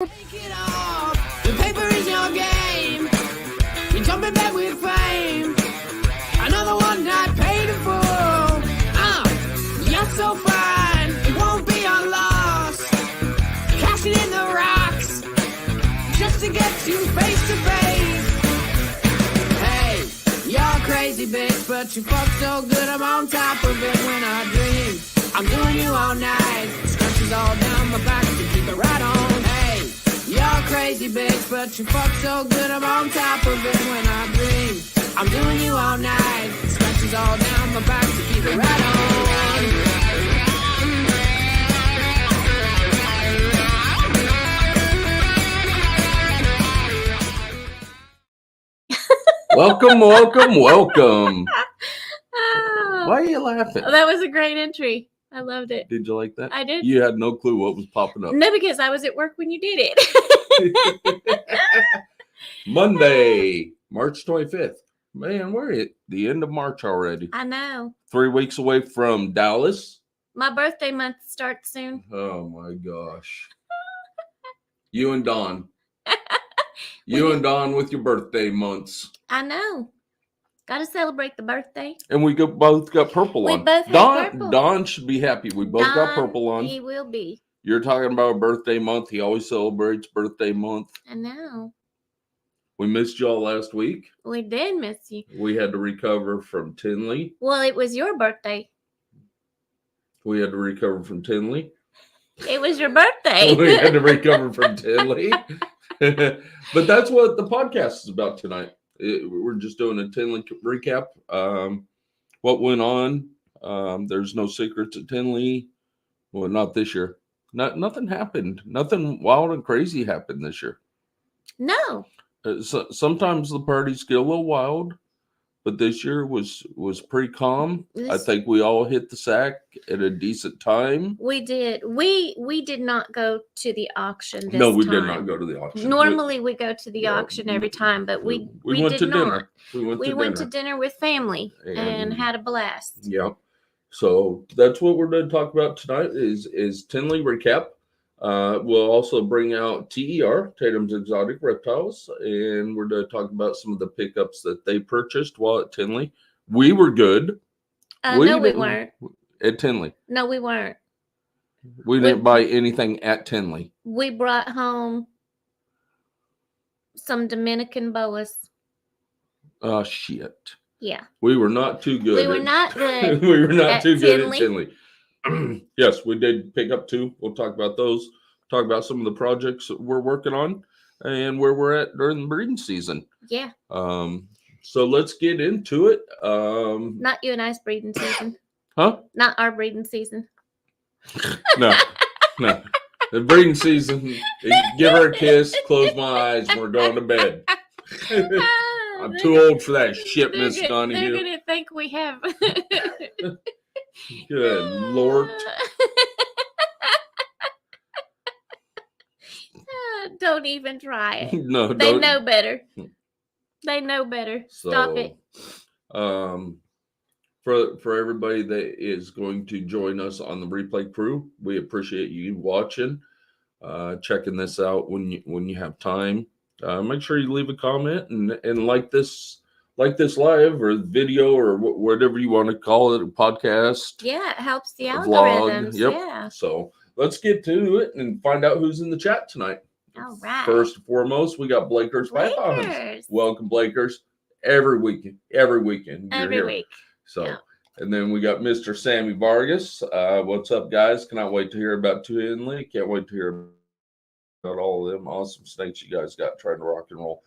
Take it off. The paper is your game. You're jumping back with fame. Another one I paid in full. You're so fine. It won't be a loss. Cashing in the rocks just to get you face to face. Hey, you're crazy, bitch, but you fuck so good. I'm on top of it when I dream. I'm doing you all night. Scratches all down my back to keep it right on. You're crazy, bitch, but you fuck so good. I'm on top of it when I dream. I'm doing you all night. Scratches all down my back to keep it right on. Welcome. Why are you laughing? Oh, that was a great entry. I loved it. Did you like that? I did. You had no clue what was popping up. No, because I was at work when you did it. Monday, March 25th. Man, we're at the end of March already. I know. 3 weeks away from Dallas. My birthday month starts soon. Oh, my gosh. You and Dawn. You and Dawn with your birthday months. I know. Got to celebrate the birthday. And we both got purple on. We both have purple. Dawn should be happy. We both got purple on. He will be. You're talking about a birthday month. He always celebrates birthday month. I know. We missed y'all last week. We did miss you. We had to recover from TINLEY. Well, it was your birthday. We had to recover from TINLEY. It was your birthday. We had to recover from TINLEY. But that's what the podcast is about tonight. We're just doing a TINLEY recap. What went on? There's no secrets at TINLEY. Well, not this year. Nothing happened. Nothing wild and crazy happened this year. No. Sometimes the parties get a little wild, but this year was pretty calm. I think we all hit the sack at a decent time. We did. We did not go to the auction this time. No, we did not go to the auction. Normally we go to the auction every time, but we went did to not. Dinner. We went to dinner with family and had a blast. Yeah. So that's what we're going to talk about tonight is TINLEY recap. We'll also bring out TER, Tatum's Exotic Reptiles, and we're going to talk about some of the pickups that they purchased while at TINLEY. We were good. No, we weren't. At TINLEY. No, we weren't. We didn't buy anything at TINLEY. We brought home some Dominican boas. Oh, shit. Yeah. We were not too good. We were not good. We were not too good at TINLEY. Yes, we did pick up 2. We'll talk about those. Talk about some of the projects that we're working on and where we're at during the breeding season. Yeah. So let's get into it. Not you and I's breeding season. Huh? Not our breeding season. No. The breeding season, give her a kiss, close my eyes, and we're going to bed. I'm too old for that shit, Miss Donahue. They're going to think we have. Good Lord. Don't even try it. No, they know better. They know better. Stop it. For everybody that is going to join us on the replay crew, we appreciate you watching, checking this out when you have time. Make sure you leave a comment and like this live or video or whatever you want to call it, a podcast. Yeah, it helps the Vlog. algorithms. Yep. Yeah. So let's get to it and find out who's in the chat tonight. All right. First and foremost, we got Blakers Pythons. Welcome, Blakers. Every weekend. Every week. So, yeah. And then we got Mr. Sammy Vargas. What's up, guys? Cannot wait to hear about TINLEY. Can't wait to hear about all of them awesome snakes you guys got trying to rock and roll.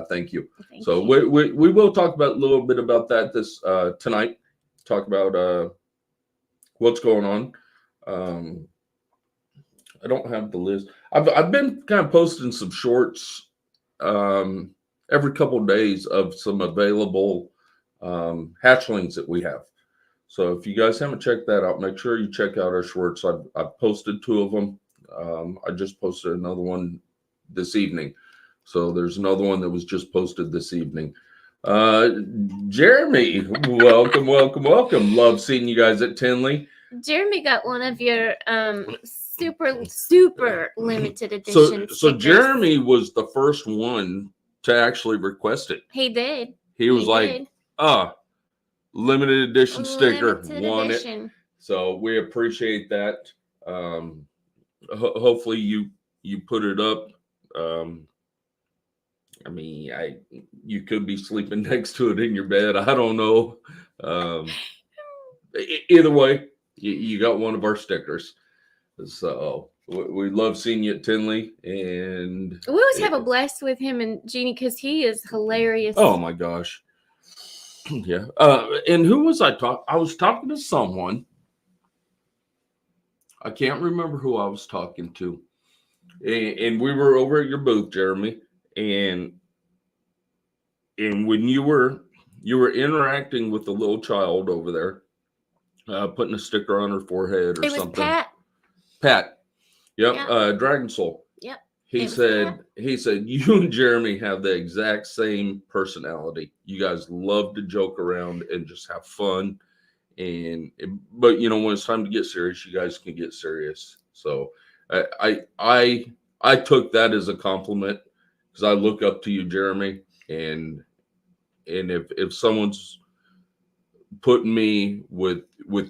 Thank you. Thank you. We will talk about a little bit about that this tonight. Talk about what's going on. I don't have the list. I've been kind of posting some shorts every couple of days of some available hatchlings that we have. So if you guys haven't checked that out, make sure you check out our shorts. I've posted 2 of them. I just posted another one this evening. So there's another one that was just posted this evening. Jeremy, welcome. Love seeing you guys at TINLEY. Jeremy got one of your super limited edition. So Jeremy was the first one to actually request it. He did. He was like, limited edition sticker, want it. So we appreciate that. Hopefully you put it up. I mean, you could be sleeping next to it in your bed. I don't know. Either way, you got one of our stickers. So we love seeing you at Tinley, and we always have a blast with him and Jeannie because he is hilarious. Oh my gosh. Yeah. And who was I talking? I was talking to someone. I can't remember who I was talking to. And we were over at your booth, Jeremy. And when you were interacting with the little child over there, putting a sticker on her forehead or something. Pat. Yep. Dragon Soul. Yep. He said, you and Jeremy have the exact same personality. You guys love to joke around and just have fun. But you know, when it's time to get serious, you guys can get serious. So I took that as a compliment because I look up to you, Jeremy. And if someone's putting me with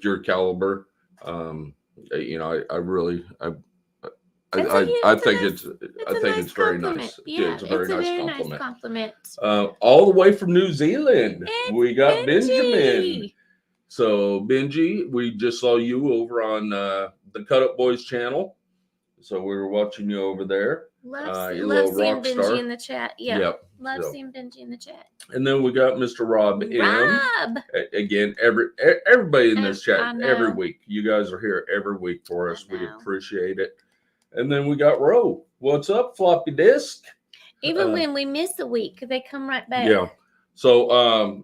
your caliber, you know, I really I think it's very nice. Yeah, it's a very nice compliment. All the way from New Zealand, we got Benjamin. So Benji, we just saw you over on the Cut Up Boys channel. So we were watching you over there. Love seeing Benji in the chat. Yeah. Yep. Love seeing Benji in the chat. And then we got Mr. Rob M. Again, everybody in this chat every week. You guys are here every week for us. We appreciate it. And then we got Ro. What's up, floppy disk? Even when we miss a week, they come right back. Yeah. So,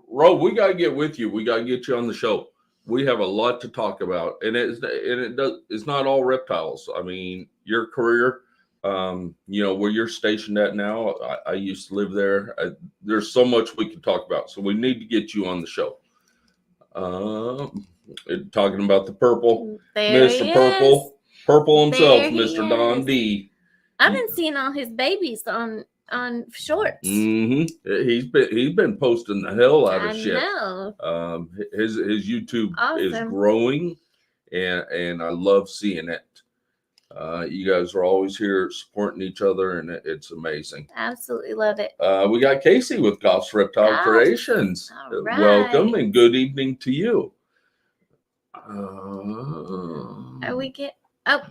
Ro, we got to get with you. We got to get you on the show. We have a lot to talk about. And it's not all reptiles. I mean, your career, you know, where you're stationed at now, I used to live there. There's so much we can talk about. So we need to get you on the show. Talking about the purple. Mr. Purple himself, Mr. Don D. I've been seeing all his babies on shorts. Mm-hmm. He's been posting the hell out of shit. I know. His YouTube is growing, and I love seeing it. You guys are always here supporting each other, and it's amazing. Absolutely love it. We got Casey with Goff's Reptile Creations. Right. Welcome and good evening to you.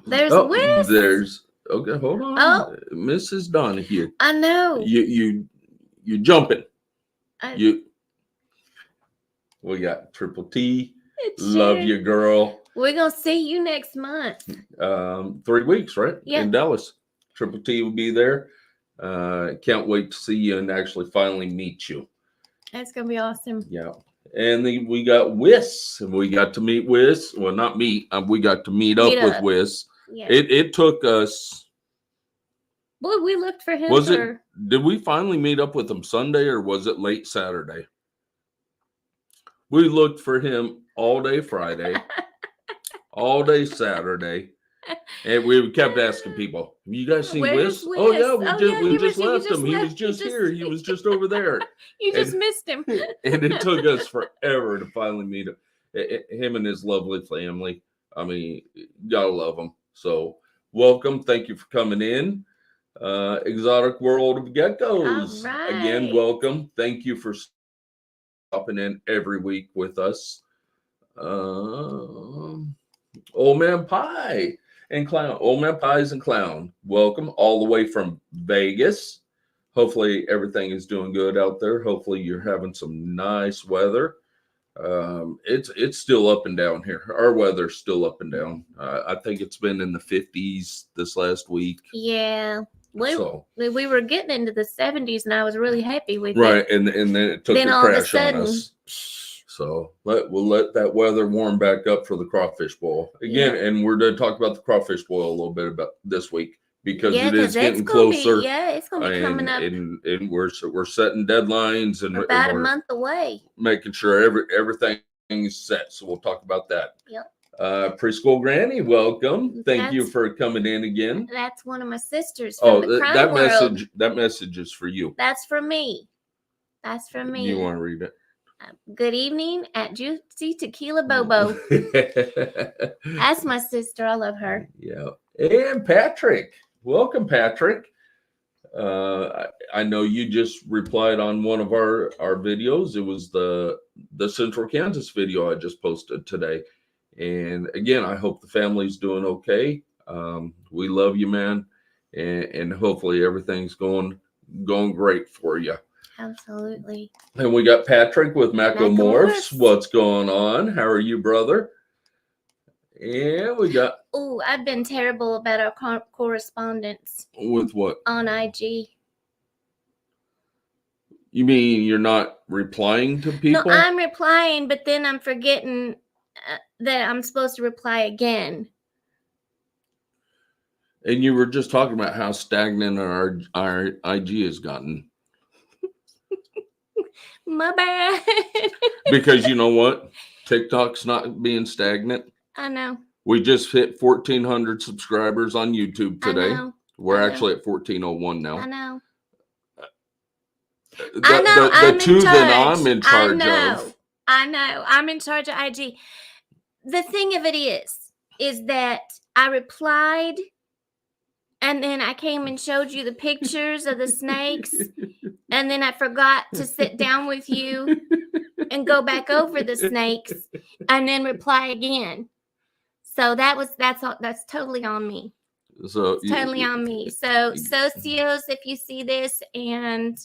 There's Wiz. Okay, hold on. Oh, Mrs. Donahue. I know. You jumping. We got Triple T. Love you, girl. We're gonna see you next month. 3 weeks, right? Yeah. In Dallas. Triple T will be there. Can't wait to see you and actually finally meet you. That's gonna be awesome. Yeah. And then we got Wiz. We got to meet Wiz. Well, not meet. We got to meet up with Wiz. Yeah. It took us. Boy, we looked for him. Did we finally meet up with him Sunday or was it late Saturday? We looked for him all day Friday, all day Saturday, and we kept asking people, "Have you guys seen Wiz?" "Oh yeah, we just left him. He was just here. He was just over there." You just missed him. And it took us forever to finally meet him. Him and his lovely family. I mean, gotta love them. So welcome. Thank you for coming in. Exotic World of Geckos. Right. Again, welcome. Thank you for stopping in every week with us. Old Man Pie and Clown. Old Man Pies and Clown. Welcome all the way from Vegas. Hopefully everything is doing good out there. Hopefully you're having some nice weather. It's still up and down here. Our weather's still up and down. I think it's been in the 50s this last week. Yeah. We were getting into the 70s and I was really happy with it. Right. And then it took a crash on us. So we'll let that weather warm back up for the crawfish boil again. Yeah. And we're going to talk about the crawfish boil a little bit about this week because it is getting closer. It's going to be coming up. And we're setting deadlines and about a month away. Making sure everything is set. So we'll talk about that. Yep. Preschool Granny, welcome. Thank you for coming in again. That's one of my sisters from the crime world. That message is for you. That's for me. That's for me. You want to read it? Good evening at Juicy Tequila Bobo. That's my sister. I love her. Yeah. And Patrick. Welcome, Patrick. I know you just replied on one of our videos. It was the Central Kansas video I just posted today. And again, I hope the family's doing okay. We love you, man. And hopefully everything's going great for you. Absolutely. And we got Patrick with Macomorphs. What's going on? How are you, brother? And we got... Oh, I've been terrible about our correspondence. With what? On IG. You mean you're not replying to people? No, I'm replying, but then I'm forgetting that I'm supposed to reply again. And you were just talking about how stagnant our IG has gotten. My bad. Because you know what? TikTok's not being stagnant. I know. We just hit 1,400 subscribers on YouTube today. We're actually at 1,401 now. I know. The two that I'm in charge of. I know. I'm in charge of IG. The thing of it is that I replied, and then I came and showed you the pictures of the snakes, and then I forgot to sit down with you and go back over the snakes, and then reply again. So that's totally on me. So it's totally on me. So Socios, if you see this, and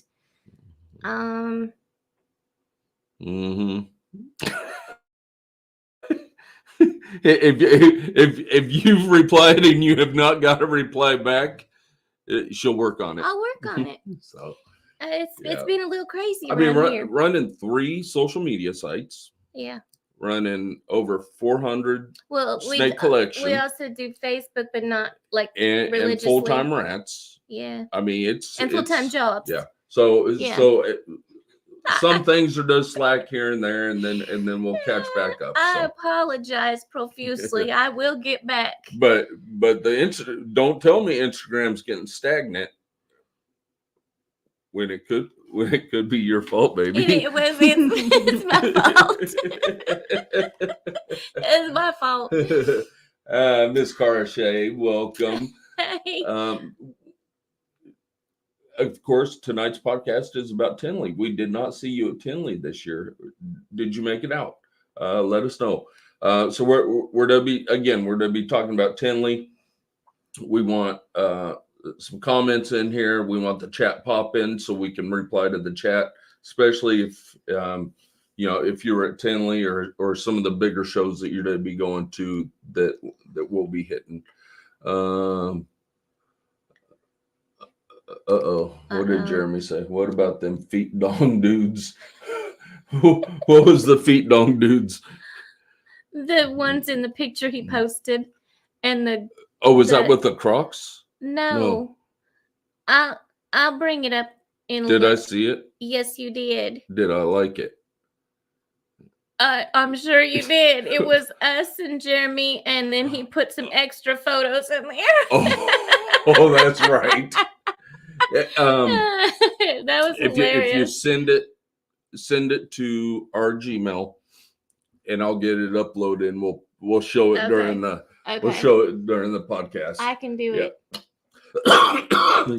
if you've replied and you have not got a reply back, she'll work on it. I'll work on it. So it's been a little crazy. I mean, running 3 social media sites. Yeah. Running over 400 snake collection. We also do Facebook, but not like religiously. And full-time rats. Yeah. I mean, full-time jobs. Yeah. So some things are just slack here and there, and then we'll catch back up. I apologize profusely. I will get back. But don't tell me Instagram's getting stagnant when it could be your fault, baby. It's my fault. It's my fault. Miss Carachet, welcome. Hey. Of course, tonight's podcast is about TINLEY. We did not see you at TINLEY this year. Did you make it out? Let us know. So we're going to be talking about TINLEY. We want some comments in here. We want the chat pop in so we can reply to the chat, especially if if you were at TINLEY or some of the bigger shows that you're going to be going to that we'll be hitting. What did Jeremy say? What about them feet dong dudes? What was the feet dong dudes? The ones in the picture he posted, and was that with the Crocs? No. I'll bring it up in. Did I see it? Yes, you did. Did I like it? I'm sure you did. It was us and Jeremy, and then he put some extra photos in there. Oh, that's right. That was hilarious. If you send it to our Gmail, and I'll get it uploaded, and we'll show it during the podcast. I can do it.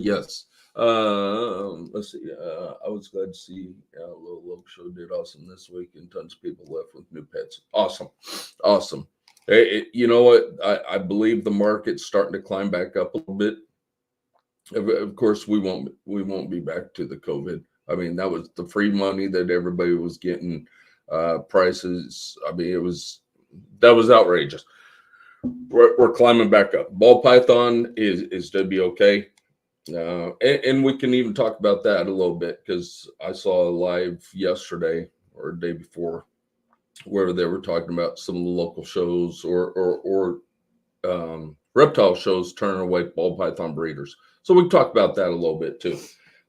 Yes. Let's see. I was glad to see Little Local Show did awesome this week, and tons of people left with new pets. Awesome. You know what? I believe the market's starting to climb back up a little bit. Of course, we won't be back to the COVID. I mean, that was the free money that everybody was getting. Prices. I mean, that was outrageous. We're climbing back up. Ball python is to be okay. And we can even talk about that a little bit, because I saw a live yesterday or the day before where they were talking about some of the local shows or reptile shows turning away ball python breeders. So we can talk about that a little bit too.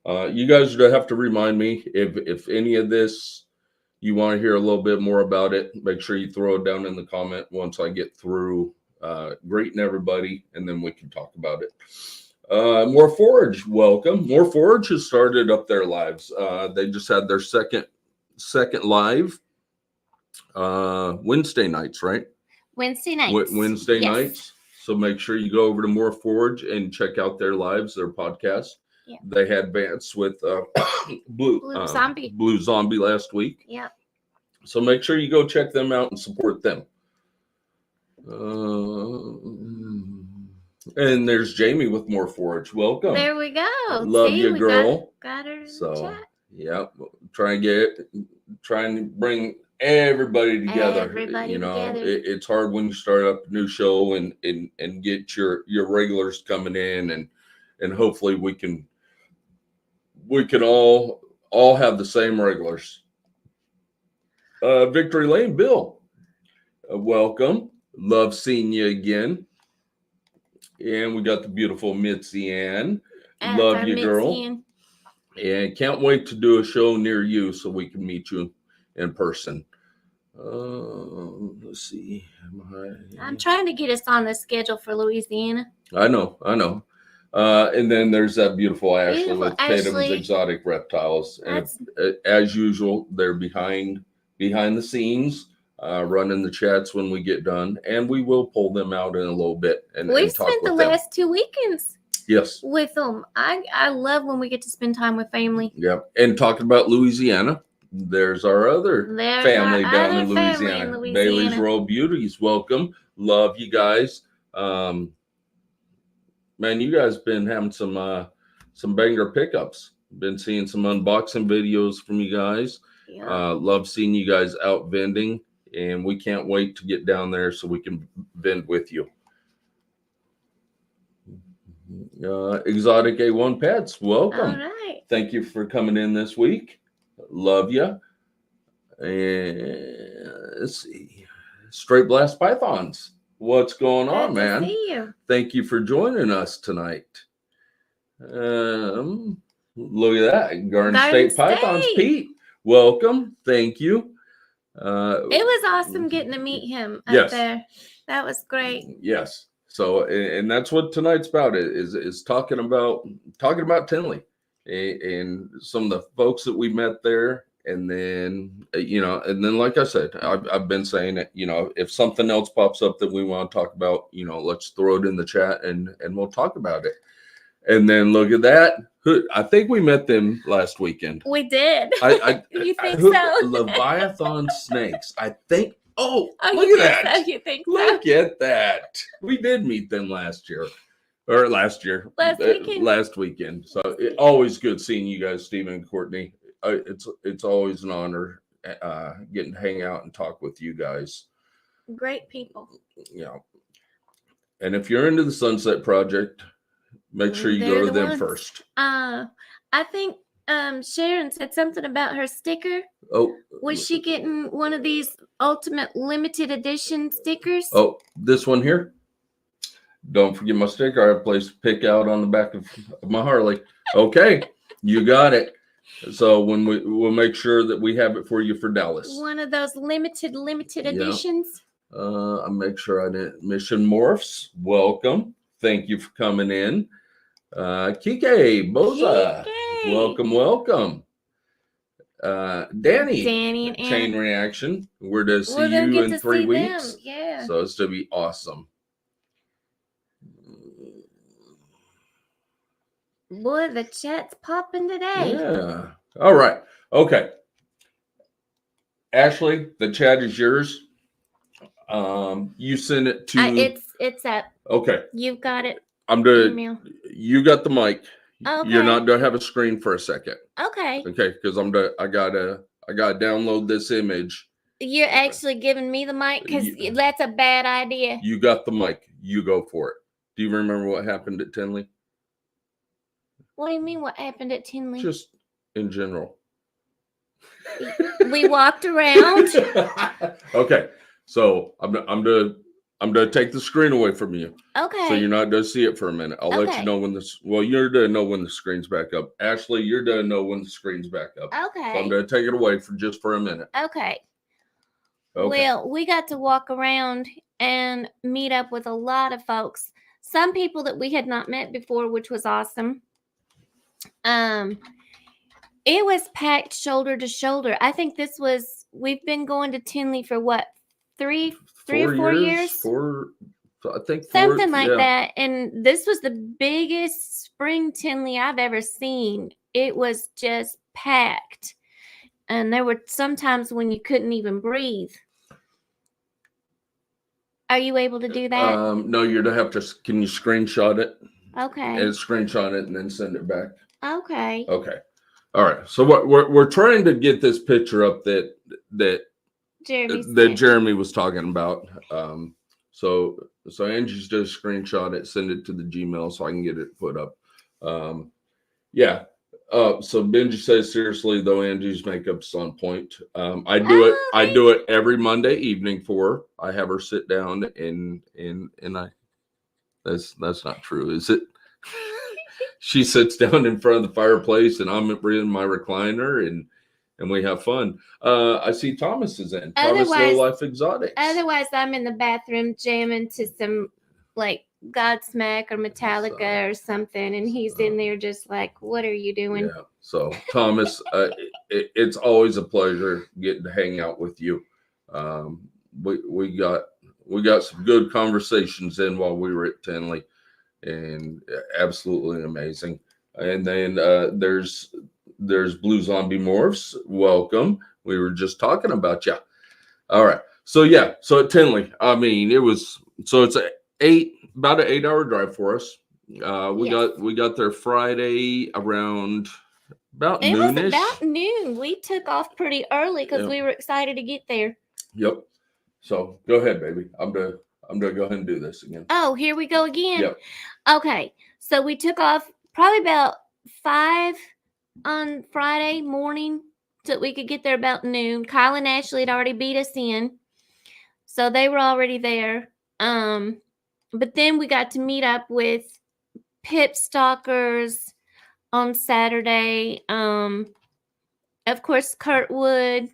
You guys have to remind me if any of this you want to hear a little bit more about it, make sure you throw it down in the comment once I get through greeting everybody, and then we can talk about it. More Forage, welcome. More Forage has started up their lives. They just had their second live Wednesday nights, right? Wednesday nights. Wednesday nights. So make sure you go over to More Forage and check out their lives, their podcast. Yep. They had Vance with Blue Zombie last week. Yep. So make sure you go check them out and support them. And there's Jamie with More Forage. Welcome. There we go. Love you, girl. Got her in so, the chat. Yeah, trying to bring everybody together. It's hard when you start up a new show and get your regulars coming in, and hopefully we can all have the same regulars. Victory Lane Bill, welcome. Love seeing you again. And we got the beautiful Mitzi Ann. Love you, girl. Ann. And can't wait to do a show near you so we can meet you in person. Let's see. I'm trying to get us on the schedule for Louisiana. I know. And then there's that beautiful Ashley with Tatum's Exotic Reptiles. And as usual, they're behind the scenes, running the chats when we get done, and we will pull them out in a little bit. And we've spent the last 2 weekends. Yes. With them. I love when we get to spend time with family. Yep. And talking about Louisiana, there's our other family down in Louisiana. Bailey's Royal Beauties. Welcome. Love you guys. Man, you guys been having some banger pickups. Been seeing some unboxing videos from you guys. Yeah. Love seeing you guys out vending, and we can't wait to get down there so we can vend with you. Exotic A1 Pets, welcome. All right. Thank you for coming in this week. Love you. And let's see. Straight Blast Pythons. What's going on, man? See you. Thank you for joining us tonight. Look at that. Garden State Pythons. Pete, welcome. Thank you. It was awesome getting to meet him up there. That was great. Yes. So, and that's what tonight's about, is talking about TINLEY and some of the folks that we met there. And then, like I said, I've been saying it, if something else pops up that we want to talk about, let's throw it in the chat and we'll talk about it. And then look at that. I think we met them last weekend. We did. You think so? Leviathan Snakes. I think. Oh, look at that. So you think so? Look at that. We did meet them last weekend. So always good seeing you guys, Stephen and Courtney. It's always an honor getting to hang out and talk with you guys. Great people. Yeah. And if you're into the Sunset Project, make sure you go to them first. I think Sharon said something about her sticker. Oh, was she getting one of these ultimate limited edition stickers? Oh, this one here. Don't forget my sticker. I have a place to pick out on the back of my Harley. Okay, you got it. So we'll make sure that we have it for you for Dallas. One of those limited editions. I make sure I didn't. Mission Morphs, welcome. Thank you for coming in. Kike Boza, welcome. Danny and Chain Reaction. We're to see you in 3 weeks. Yeah. So it's to be awesome. Boy, the chat's popping today. Yeah. All right. Okay. Ashley, the chat is yours. You send it to. It's up. Okay. You've got it. I'm doing. You got the mic. Okay. You're not gonna have a screen for a second. Okay. Okay, because I gotta download this image. You're actually giving me the mic because that's a bad idea. You got the mic. You go for it. Do you remember what happened at TINLEY? What do you mean? What happened at TINLEY? Just in general. We walked around. Okay, so I'm I'm going to take the screen away from you. Okay. So you're not going to see it for a minute. I'll let you know when you're going to know when the screen's back up. Ashley, you're going to know when the screen's back up. Okay. So I'm going to take it away for a minute. Okay. Well, we got to walk around and meet up with a lot of folks. Some people that we had not met before, which was awesome. It was packed shoulder to shoulder. I think we've been going to TINLEY for what, 3 or 4 years? I think something like that. And this was the biggest spring TINLEY I've ever seen. It was just packed. And there were some times when you couldn't even breathe. Are you able to do that? No, you'd have to. Can you screenshot it? Okay. And screenshot it and then send it back. Okay. Okay. All right. So what we're trying to get this picture up that Jeremy was talking about. So Angie's just screenshot it, send it to the Gmail so I can get it put up. Yeah. So Benji says, seriously though, Angie's makeup's on point. I do it every Monday evening for her. I have her sit down and that's not true, is it? She sits down in front of the fireplace and I'm in my recliner and we have fun. I see Thomas is in. Thomas Low Life Exotics. Otherwise, I'm in the bathroom jamming to some like Godsmack or Metallica or something, and he's in there just like, "What are you doing?" Yeah. So Thomas, it's always a pleasure getting to hang out with you. We got some good conversations in while we were at TINLEY, and absolutely amazing. And then there's Blue Zombie Morphs. Welcome. We were just talking about you. All right. So yeah. So at TINLEY, I mean, it's about an 8-hour drive for us. We got there Friday around about noonish. It was about noon. We took off pretty early because we were excited to get there. Yep. So go ahead, baby. I'm gonna go ahead and do this again. Oh, here we go again. Yep. Okay. So we took off probably about 5 on Friday morning so we could get there about noon. Kyle and Ashley had already beat us in, so they were already there. But then we got to meet up with Pip Stalkers on Saturday. Of course, Kurtwood,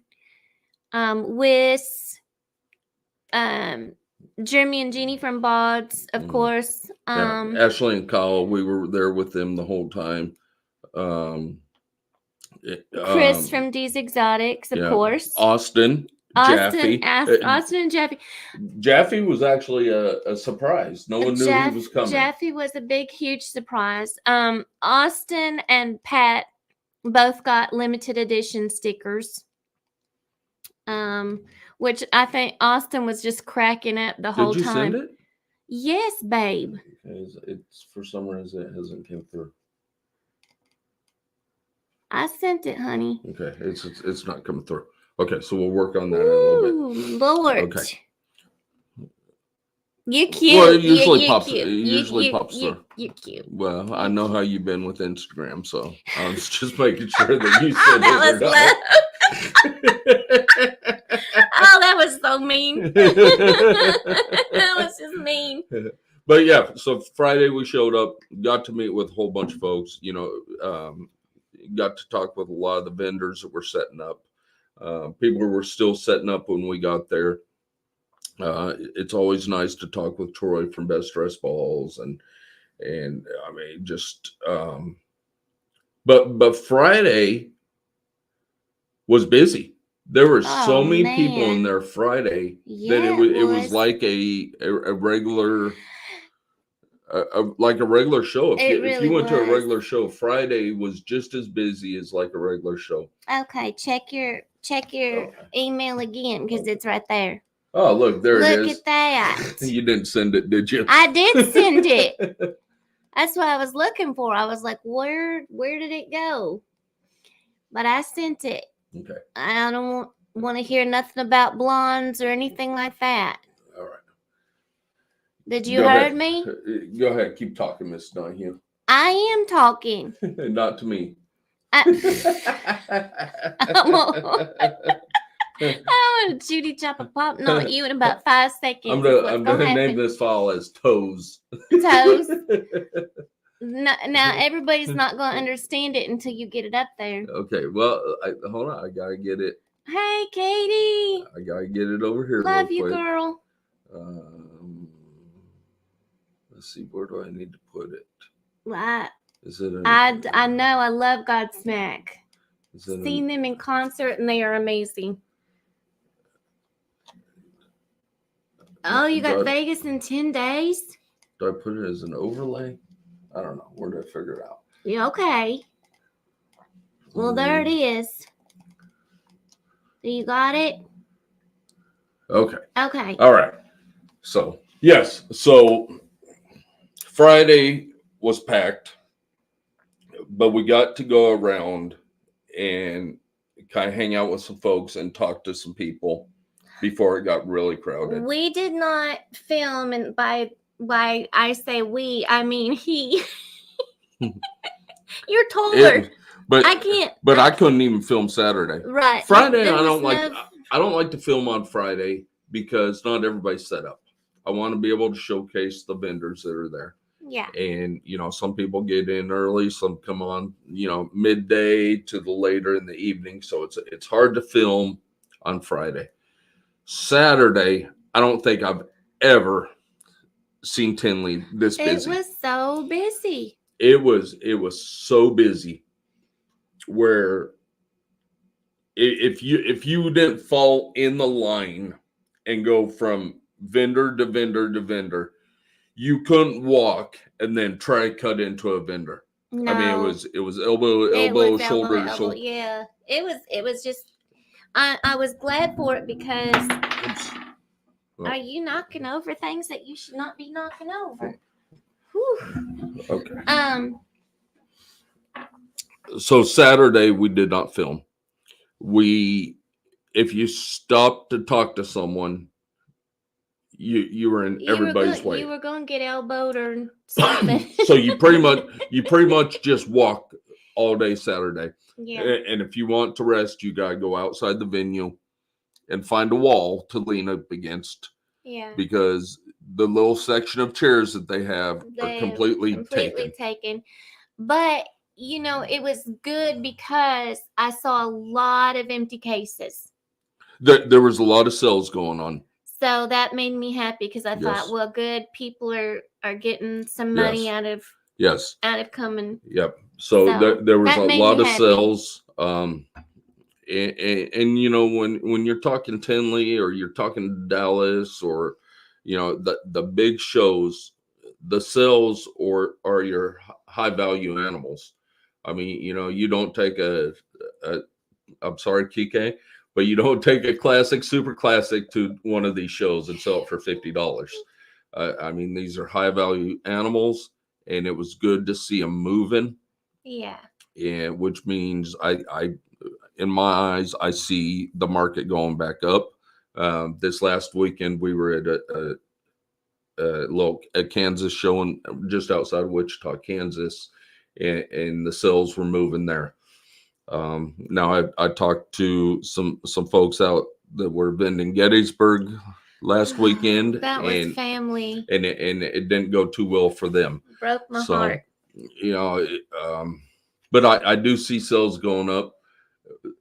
Wiss, Jeremy and Jeannie from Bods, of course. Ashley and Kyle, we were there with them the whole time. Chris from D's Exotics, of course. Austin and Jaffe. Jaffe was actually a surprise. No one knew he was coming. Jaffe was a big, huge surprise. Austin and Pat both got limited edition stickers. Which I think Austin was just cracking up the whole time. Did you send it? Yes, babe. It's for some reason it hasn't come through. I sent it, honey. Okay, it's not coming through. Okay, so we'll work on that in a little bit. Lord. Okay. You're cute. Well, it usually pops. Cute. It usually pops through. You're cute. Well, I know how you've been with Instagram, so I was just making sure that you said that. Oh, that was so mean. That was just mean. But yeah, so Friday we showed up, got to meet with a whole bunch of folks. Got to talk with a lot of the vendors that were setting up. People were still setting up when we got there. It's always nice to talk with Troy from Best Dress Balls and I mean just but Friday was busy. There were so many people in there Friday that it was like a regular like a regular show. If you went to a regular show, Friday was just as busy as like a regular show. Okay, check your email again because it's right there. Oh, look, there it is. Look at that. You didn't send it, did you? I did send it. That's what I was looking for. I was like, where did it go? But I sent it. Okay. I don't want to hear nothing about blondes or anything like that. All right. Did you heard me? Go ahead. Keep talking, Miss Donahue. I am talking. Not to me. I want to Judy chop a pop knot you in about 5 seconds. I'm gonna name this file as Toes. Toes. Now everybody's not going to understand it until you get it up there. Okay, well, hold on. I gotta get it. Hey, Katie. I gotta get it over here. Love you, quick. girl. Let's see. Where do I need to put it? What? Is it? I know. I love Godsmack. Seen them in concert, and they are amazing. Oh, you got Vegas in 10 days? Do I put it as an overlay? I don't know. Where did I figure it out? Yeah, okay. Well, there it is. So you got it? Okay. Okay. All right. So, yes. So, Friday was packed, but we got to go around and kind of hang out with some folks and talk to some people before it got really crowded. We did not film, and by I say we, I mean he. You're taller. But I can't. But I couldn't even film Saturday. Right. Friday, I don't like to film on Friday because not everybody's set up. I want to be able to showcase the vendors that are there. Yeah. And some people get in early, some come on, midday to the later in the evening. So it's hard to film on Friday. Saturday, I don't think I've ever seen TINLEY this busy. It was so busy. It was so busy where if you didn't fall in the line and go from vendor to vendor to vendor, you couldn't walk and then try to cut into a vendor. No. I mean, it was elbow to elbow, shoulder to shoulder. Yeah, it was just. I was glad for it because. Well, are you knocking over things that you should not be knocking over? Whew. Okay. So Saturday we did not film. If you stopped to talk to someone, you were in everybody's way. You were going to get elbowed or something. So you pretty much just walk all day Saturday. Yeah. And if you want to rest, you gotta go outside the venue and find a wall to lean up against. Yeah. Because the little section of chairs that they have are completely taken. But it was good because I saw a lot of empty cases. There was a lot of sales going on. So that made me happy because I thought, well, good, people are getting some money out of coming. Yep. So there was a lot of sales. And when you're talking TINLEY or you're talking Dallas or the big shows, the sales are your high value animals. I mean, you don't take I'm sorry, Kike, but you don't take a classic, super classic to one of these shows and sell it for $50. I mean, these are high value animals, and it was good to see them moving. Yeah. Yeah, which means I in my eyes, I see the market going back up. This last weekend, we were at a Kansas show just outside of Wichita, Kansas, and the sales were moving there. Now I talked to some folks out that were vending Gettysburg last weekend. That was family, and it didn't go too well for them. Broke my heart. But I do see sales going up.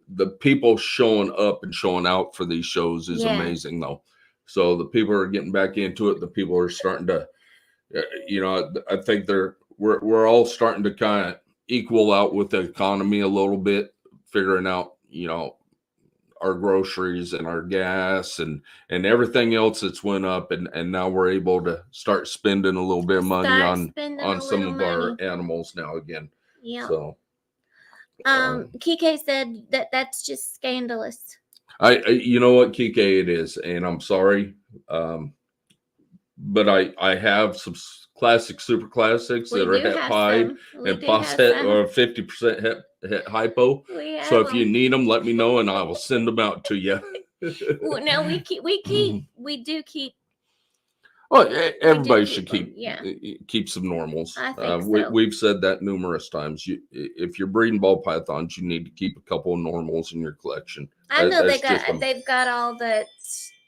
The people showing up and showing out for these shows is amazing, though. So the people are getting back into it. The people are starting to, I think we're all starting to kind of equal out with the economy a little bit, figuring out, our groceries and our gas and everything else that's went up. And now we're able to start spending a little bit of money on some of our animals now again. Yeah. So. Kike said that's just scandalous. You know what, Kike, it is, and I'm sorry, but I have some classic, super classics that are het pied and posset or 50% het hypo. So if you need them, let me know, and I will send them out to you. Well, no, we do keep. Well, everybody should keep some normals. I think so. We've said that numerous times. If you're breeding ball pythons, you need to keep a couple of normals in your collection. I know they've got all the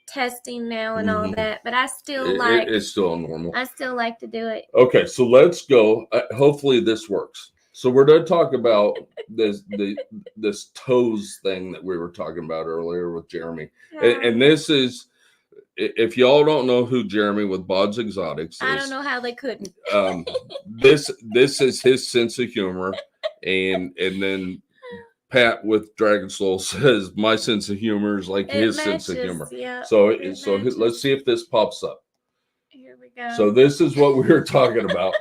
testing now and all that, but I still it's still a normal. I still like to do it. Okay, so let's go. Hopefully this works. So we're going to talk about this toes thing that we were talking about earlier with Jeremy, and this is. If y'all don't know who Jeremy with Bod's Exotics is, I don't know how they couldn't. This is his sense of humor, and then Pat with Dragon Soul says my sense of humor is like his sense of humor. Yeah, so let's see if this pops up. Here we go. So this is what we were talking about.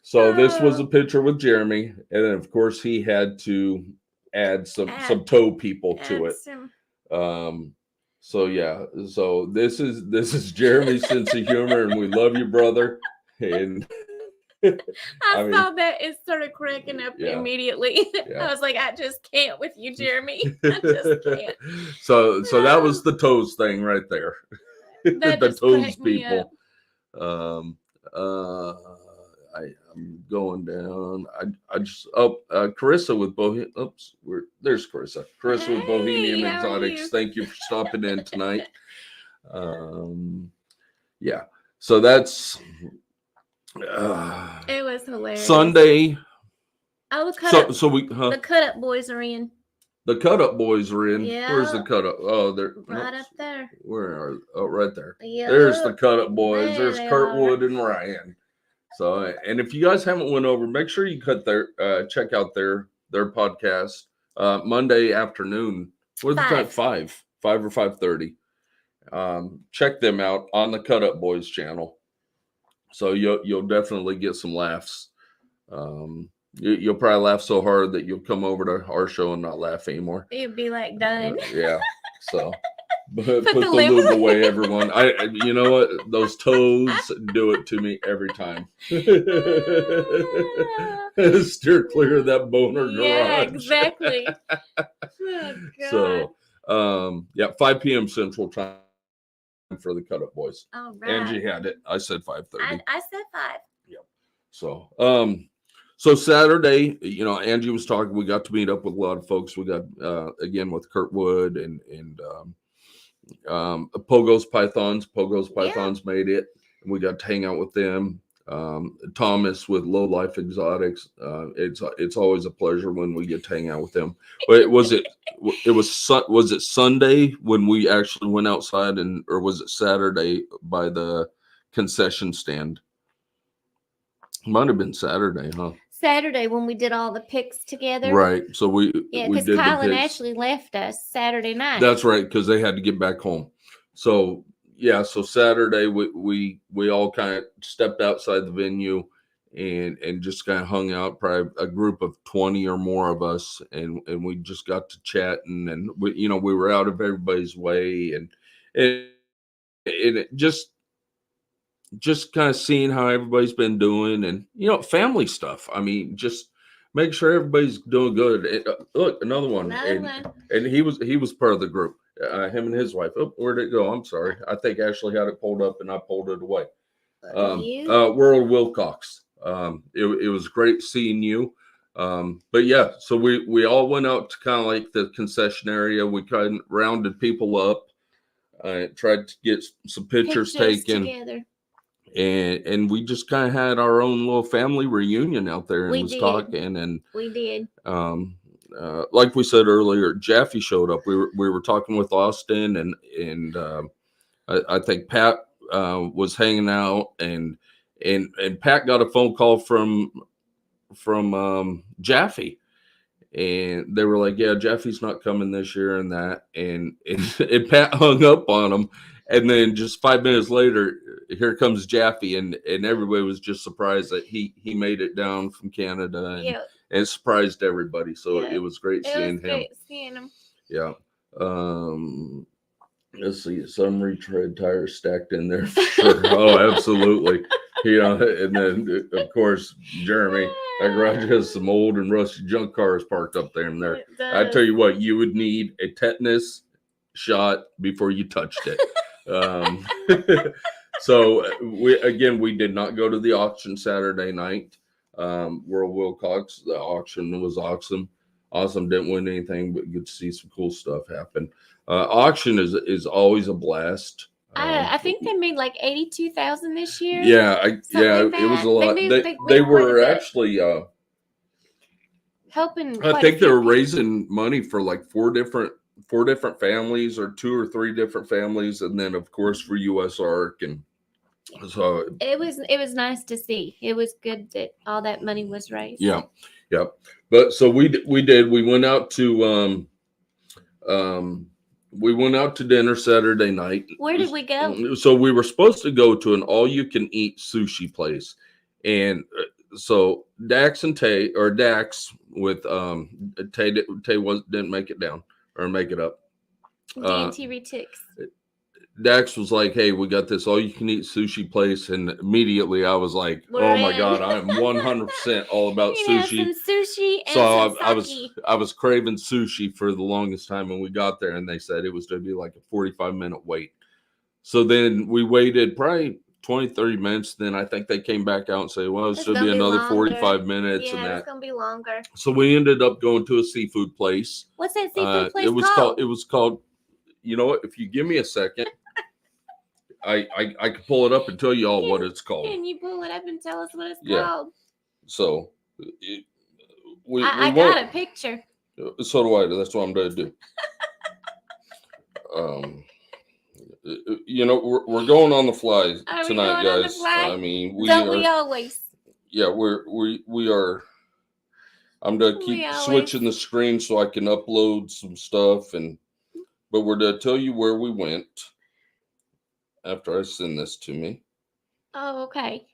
So this was a picture with Jeremy, and then of course he had to add some toe people to it. So yeah, so this is Jeremy's sense of humor, and we love you, brother. And I saw that and started cracking up immediately. Yeah. I was like, I just can't with you, Jeremy. I just can't. So that was the toes thing right there. The toes people. I'm going down. I just Carissa with Bohemian. Oops, there's Carissa. Carissa with Bohemian Exotics. Thank you for stopping in tonight. Yeah. So that's it was hilarious. Sunday. Oh, the the cut up boys are in. The cut up boys are in. Yeah. Where's the cut up? Oh, they're right up there. Where are? Oh, right there. Yeah. There's the cut up boys. There's Kurtwood and Ryan. So, and if you guys haven't went over, make sure you check out their podcast Monday afternoon. What's the time? 5 or 5:30. Check them out on the Cut Up Boys channel. So you'll definitely get some laughs. You'll probably laugh so hard that you'll come over to our show and not laugh anymore. You'd be like done. Yeah. So. Put the lube away, everyone. You know what? Those toes do it to me every time. Steer clear of that boner garage. Yeah, exactly. Oh, so, 5 p.m. Central Time for the Cut Up Boys. All right. Angie had it. I said 5:30. I said 5. Yep. So Saturday, Angie was talking. We got to meet up with a lot of folks. We got again with Kurtwood and Pogo's Pythons made it. We got to hang out with them. Thomas with Low Life Exotics. It's always a pleasure when we get to hang out with them. But was it Sunday when we actually went outside, or was it Saturday by the concession stand? Might have been Saturday, huh? Saturday when we did all the picks together. Right. So because Kyle and Ashley left us Saturday night. That's right, because they had to get back home. So so Saturday we all kind of stepped outside the venue and just kind of hung out, probably a group of 20 or more of us, and we just got to chatting, and we were out of everybody's way, and it just kind of seeing how everybody's been doing, and family stuff. I mean, just make sure everybody's doing good. And, look, another one, and he was part of the group. Him and his wife. Oh, where'd it go? I'm sorry. I think Ashley had it pulled up, and I pulled it away. World Wilcox. It was great seeing you. But yeah, so we all went out to kind of like the concession area. We kind of rounded people up. Tried to get some pictures taken together. And we just kind of had our own little family reunion out there and talking, and we did. Like we said earlier, Jaffe showed up. We were talking with Austin, and I think Pat was hanging out, and Pat got a phone call from Jaffe, and they were like, "Yeah, Jaffe's not coming this year," and that, and Pat hung up on him. And then just 5 minutes later, here comes Jaffe, and everybody was just surprised that he made it down from Canada, and it surprised everybody. So it was great seeing him. Yeah. Let's see, some retread tires stacked in there for sure. Oh, absolutely. And then of course Jeremy, that garage has some old and rusty junk cars parked up there. And there, I tell you what, you would need a tetanus shot before you touched it. So we did not go to the auction Saturday night. World Wilcox, the auction was awesome. Didn't win anything, but good to see some cool stuff happen. Auction is always a blast. I think they made like 82,000 this year. Yeah, it was a lot. They were actually helping. I think they were raising money for like four different families, or 2 or 3 different families, and then of course for US Ark. And so it was nice to see. It was good that all that money was raised. Yeah. But so we went out to dinner Saturday night. Where did we go? So we were supposed to go to an all-you-can-eat sushi place, and so Dax with Tay didn't make it down or make it up. DNT reticks. Dax was like, "Hey, we got this all-you-can-eat sushi place," and immediately I was like, "Oh my god, I'm 100% all about sushi." Some sushi and so some I was craving sushi for the longest time, and we got there, and they said it was going to be like a 45-minute wait. So then we waited probably 20-30 minutes. Then I think they came back out and said, "Well, it's going to be another 45 minutes." Yeah, and that it's going to be longer. So we ended up going to a seafood place. What's that seafood place called? It was called. You know what? If you give me a second. I can pull it up and tell you all what it's called. Can you pull it up and tell us what it's called? So I got a picture. So do I. That's what I'm going to do. We're going on the fly tonight, guys. I mean, we always. Yeah, we are. I'm going to keep switching the screen so I can upload some stuff, but we're going to tell you where we went. After I send this to me. Oh, okay.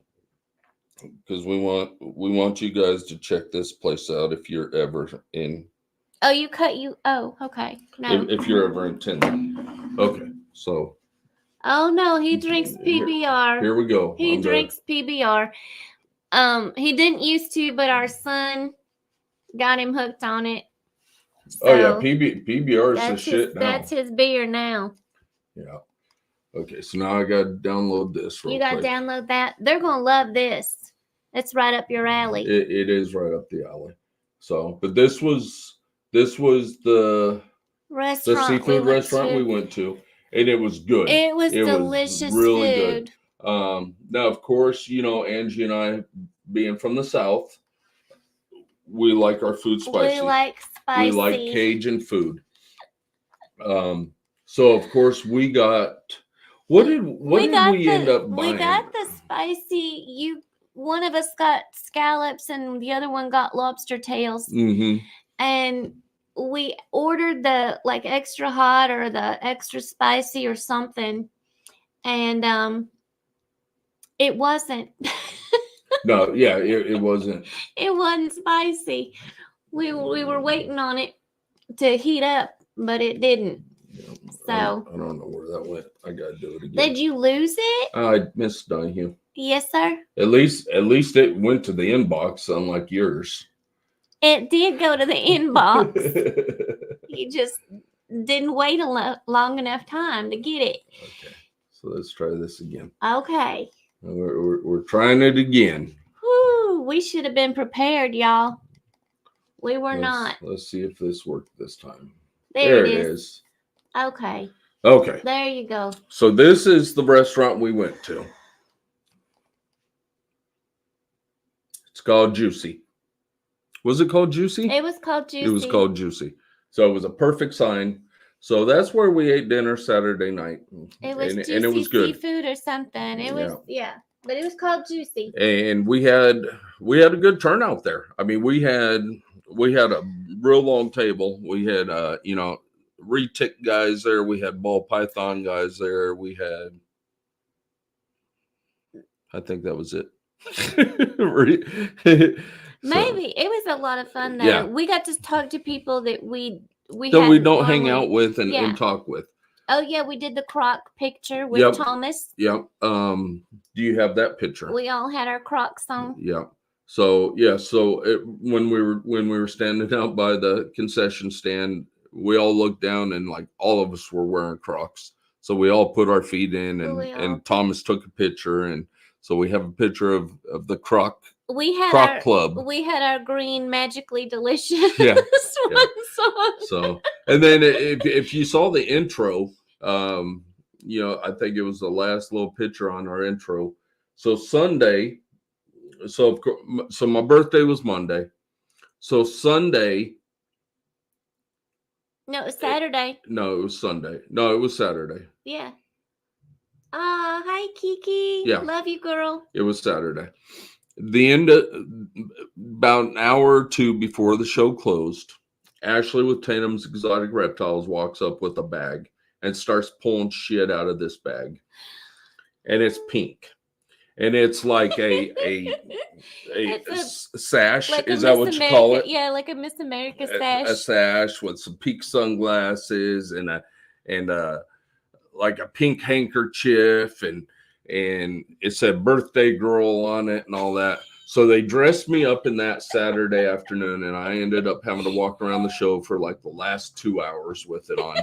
Because we want you guys to check this place out if you're ever in. Oh, Oh, okay. No. If you're ever in TINLEY. Okay, so. Oh no, he drinks PBR. Here we go. He drinks PBR. He didn't used to, but our son got him hooked on it. So oh yeah, PBR is the shit now. That's his beer now. Yeah. Okay, so now I got to download this. You got to download that. They're going to love this. It's right up your alley. It is right up the alley. So, but this was the seafood restaurant we went to, and it was good. It was delicious really food. Good. Now, of course, Angie and I, being from the South, we like our food spicy. We like spicy. We like Cajun food. So of course we got. What did we end up buying? We got the spicy. One of us got scallops and the other one got lobster tails. Mm-hmm. And we ordered the extra hot or the extra spicy or something. And it wasn't. No, yeah, it wasn't. It wasn't spicy. We were waiting on it to heat up, but it didn't. So I don't know where that went. I gotta do it again. Did you lose it? I missed you. Yes, sir. At least it went to the inbox, unlike yours. It did go to the inbox. You just didn't wait long enough time to get it. Okay, so let's try this again. Okay. We're trying it again. Whew, we should have been prepared, y'all. We were not. Let's see if this worked this time. There it is. Okay. There you go. So this is the restaurant we went to. It's called Juicy. Was it called Juicy? It was called Juicy. It was called Juicy. So it was a perfect sign. So that's where we ate dinner Saturday night. It was Juicy and it was good. Seafood or something. It was but it was called Juicy. And we had a good turnout there. I mean, we had a real long table. We had retic guys there. We had ball python guys there. We had, I think that was it. Maybe it was a lot of fun though. Yeah. We got to talk to people that we don't hang out with and talk with. Oh yeah, we did the croc picture with Thomas. Yep. Do you have that picture? We all had our Crocs on. Yeah. So when we were standing out by the concession stand, we all looked down and all of us were wearing Crocs. So we all put our feet in, and Thomas took a picture, and so we have a picture of the Croc. Club. We had our green magically delicious ones on. So, and then if you saw the intro, I think it was the last little picture on our intro. So Sunday, so my birthday was Monday. So Sunday. No, it was Saturday. No, it was Sunday. No, it was Saturday. Yeah. Hi Kiki. Yeah. Love you, girl. It was Saturday. The end of about an hour or two before the show closed, Ashley with Tatum's Exotic Reptiles walks up with a bag and starts pulling shit out of this bag. And it's pink. And it's like a sash. Like is that what you call it? Yeah, like a Miss America sash. A sash with some pink sunglasses and like a pink handkerchief, and it said birthday girl on it and all that. So they dressed me up in that Saturday afternoon, and I ended up having to walk around the show for like the last 2 hours with it on.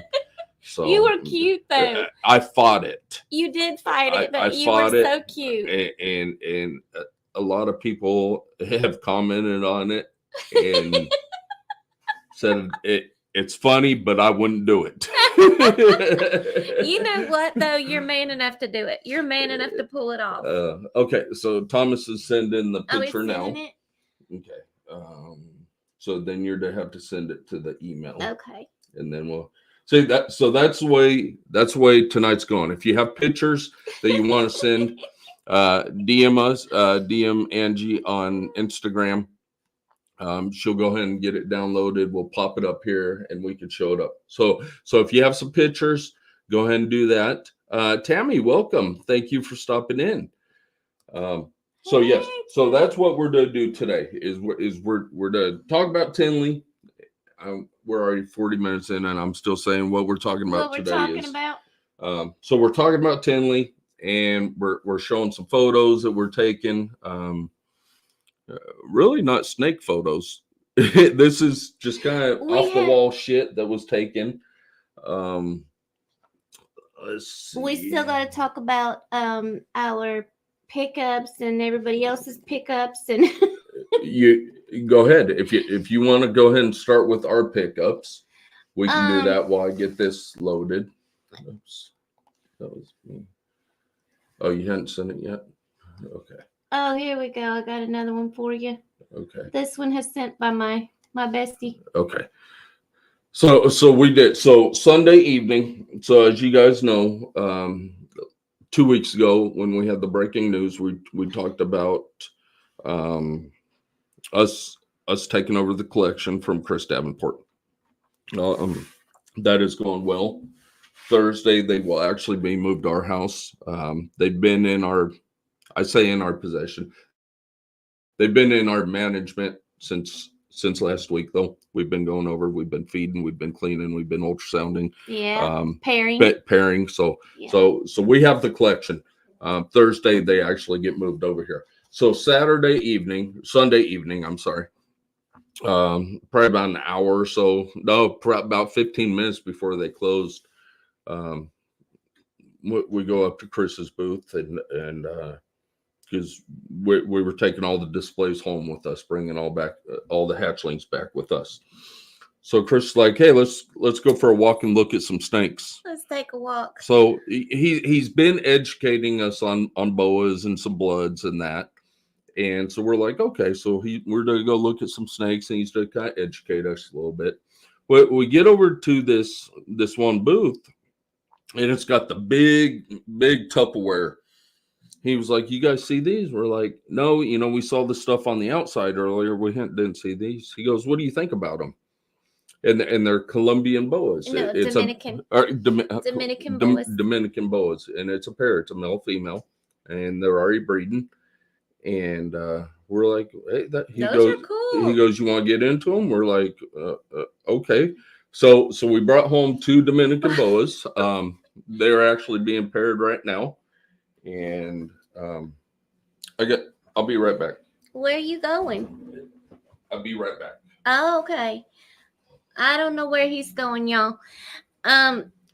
So you were cute though. I fought it. You did fight it, but you were so cute. And a lot of people have commented on it and said it's funny, but I wouldn't do it. You know what, though? You're man enough to do it. You're man enough to pull it off. Okay, so Thomas is sending the picture now. It? Okay. So then you're to have to send it to the email. Okay. And then we'll see that. So that's the way tonight's going. If you have pictures that you want to send, DM us, DM Angie on Instagram. She'll go ahead and get it downloaded. We'll pop it up here and we can show it up. So if you have some pictures, go ahead and do that. Tammy, welcome. Thank you for stopping in. Yes, so that's what we're going to do today is we're to talk about TINLEY. We're already 40 minutes in and I'm still saying what we're talking about today. So we're talking about TINLEY, and we're showing some photos that we're taking. Really not snake photos. This is just kind of off the wall shit that was taken. Let's see. We still got to talk about our pickups and everybody else's pickups, and you go ahead if you want to go ahead and start with our pickups. We can do that while I get this loaded. Oops, that was me. Oh, you hadn't sent it yet? Okay. Oh, here we go. I got another one for you. Okay. This one has sent by my bestie. Okay. So we did. So Sunday evening. So as you guys know, 2 weeks ago when we had the breaking news, we talked about us taking over the collection from Chris Davenport. That is going well. Thursday they will actually be moved to our house. They've been in our possession. They've been in our management since last week, though. We've been going over, we've been feeding, we've been cleaning, we've been ultrasounding. Yeah. Pairing. Pairing. So we have the collection. Thursday they actually get moved over here. So Sunday evening, I'm sorry. Probably about an hour or so. No, about 15 minutes before they closed. We go up to Chris's booth and because we were taking all the displays home with us, bringing all the hatchlings back with us. So Chris is like, hey, let's go for a walk and look at some snakes. Let's take a walk. So he's been educating us on boas and some bloods and that. And so we're like, okay, so we're going to go look at some snakes, and he's to kind of educate us a little bit. But we get over to this one booth, and it's got the big Tupperware. He was like, you guys see these? We're like, no, we saw the stuff on the outside earlier. We didn't see these. He goes, what do you think about them? And they're Colombian boas. No, it's Dominican. Dominican boas. Dominican boas. And it's a pair. It's a male, female. And they're already breeding. And we're like, hey, those are cool. He goes, you want to get into them? We're like, okay. So we brought home 2 Dominican boas. They're actually being paired right now. And I'll be right back. Where are you going? I'll be right back. Oh, okay. I don't know where he's going, y'all.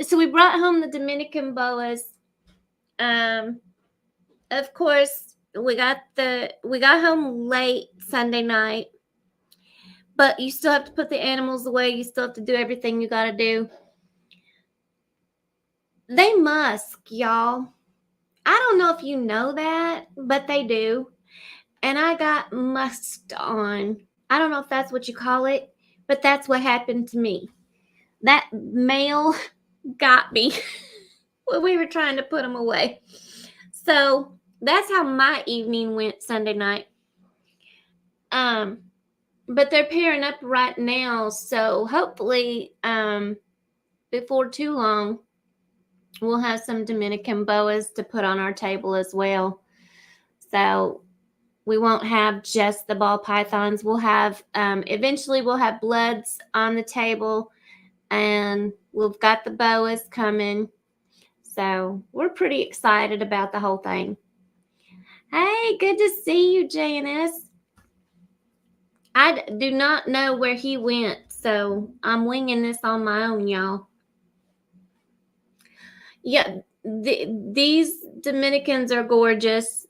So we brought home the Dominican boas. Of course, we got home late Sunday night, but you still have to put the animals away. You still have to do everything you got to do. They musk, y'all. I don't know if you know that, but they do. And I got musked on. I don't know if that's what you call it, but that's what happened to me. That male got me when we were trying to put him away. So that's how my evening went Sunday night. But they're pairing up right now, so hopefully before too long we'll have some Dominican boas to put on our table as well. So we won't have just the ball pythons. We'll have eventually we'll have bloods on the table, and we've got the boas coming. So we're pretty excited about the whole thing. Hey, good to see you, JNS. I do not know where he went, so I'm winging this on my own, y'all. Yeah, these Dominicans are gorgeous.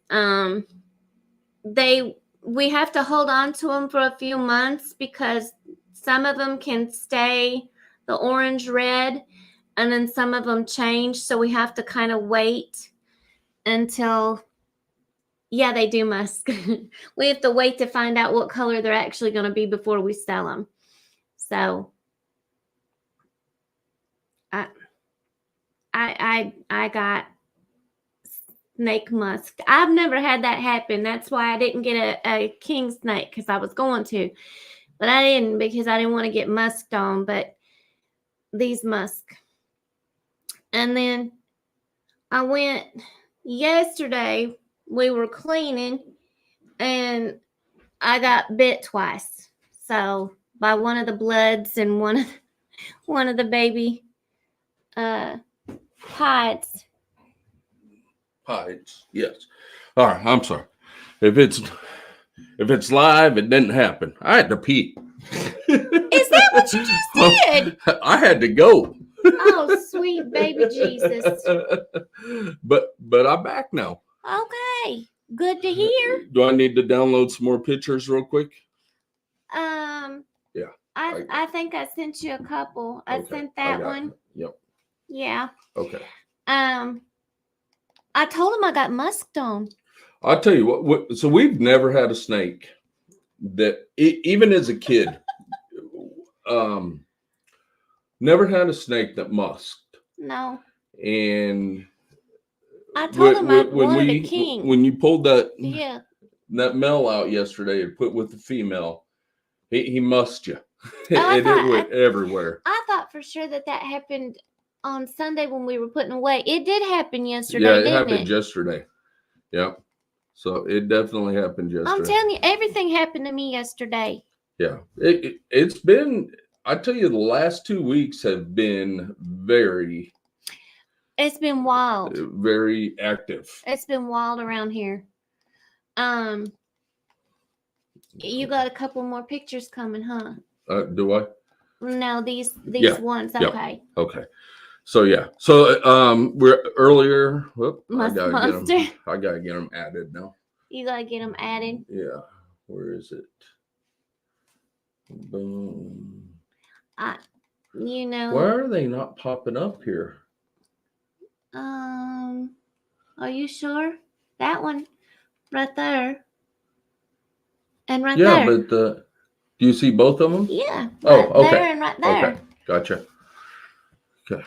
We have to hold on to them for a few months because some of them can stay the orange red, and then some of them change. So we have to kind of wait until, yeah, they do musk. We have to wait to find out what color they're actually going to be before we sell them. So I got snake musk. I've never had that happen. That's why I didn't get a king snake, because I was going to, but I didn't, because I didn't want to get musked on. But these musk. And then I went yesterday, we were cleaning, and I got bit twice. So by one of the bloods and one of the baby hides. Hides, yes. All right, I'm sorry. If it's live, it didn't happen. I had to pee. Is that what you just did? I had to go. Oh, sweet baby Jesus. But I'm back now. Okay. Good to hear. Do I need to download some more pictures real quick? Yeah. I think I sent you a couple. I sent that one. Yep. Yeah. Okay. I told him I got musked on. I'll tell you what, so we've never had a snake that, even as a kid, never had a snake that musked. No. And I told him I wanted a king. When you pulled that male out yesterday and put with the female, he musked you. It went everywhere. I thought for sure that happened on Sunday when we were putting away. It did happen yesterday. Yeah, it happened yesterday. Yep. So it definitely happened yesterday. I'm telling you, everything happened to me yesterday. Yeah. It's been, I tell you, the last 2 weeks have been very... It's been wild. Very active. It's been wild around here. You got a couple more pictures coming, huh? Do I? No, these ones. Yep. Okay. Okay. So yeah. So we're earlier. Whoop, I gotta get them added now. You gotta get them added. Yeah. Where is it? Boom. Why are they not popping up here? Are you sure? That one right there. And right there. Yeah, but do you see both of them? Yeah. Right okay. There and right there. Okay, gotcha. Okay.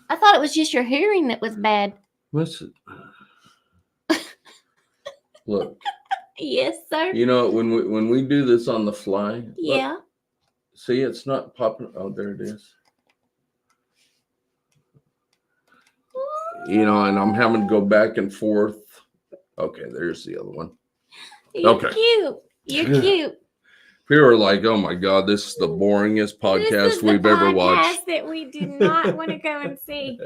I thought it was just your hearing that was bad. What's it? Look. Yes, sir. You know, when we do this on the fly. Yeah. Look, see, it's not popping. Oh, there it is. You know, and I'm having to go back and forth. Okay, there's the other one. You're cute. You're cute. People are like, oh my God, this is the boringest podcast we've ever watched. That we do not want to go and see.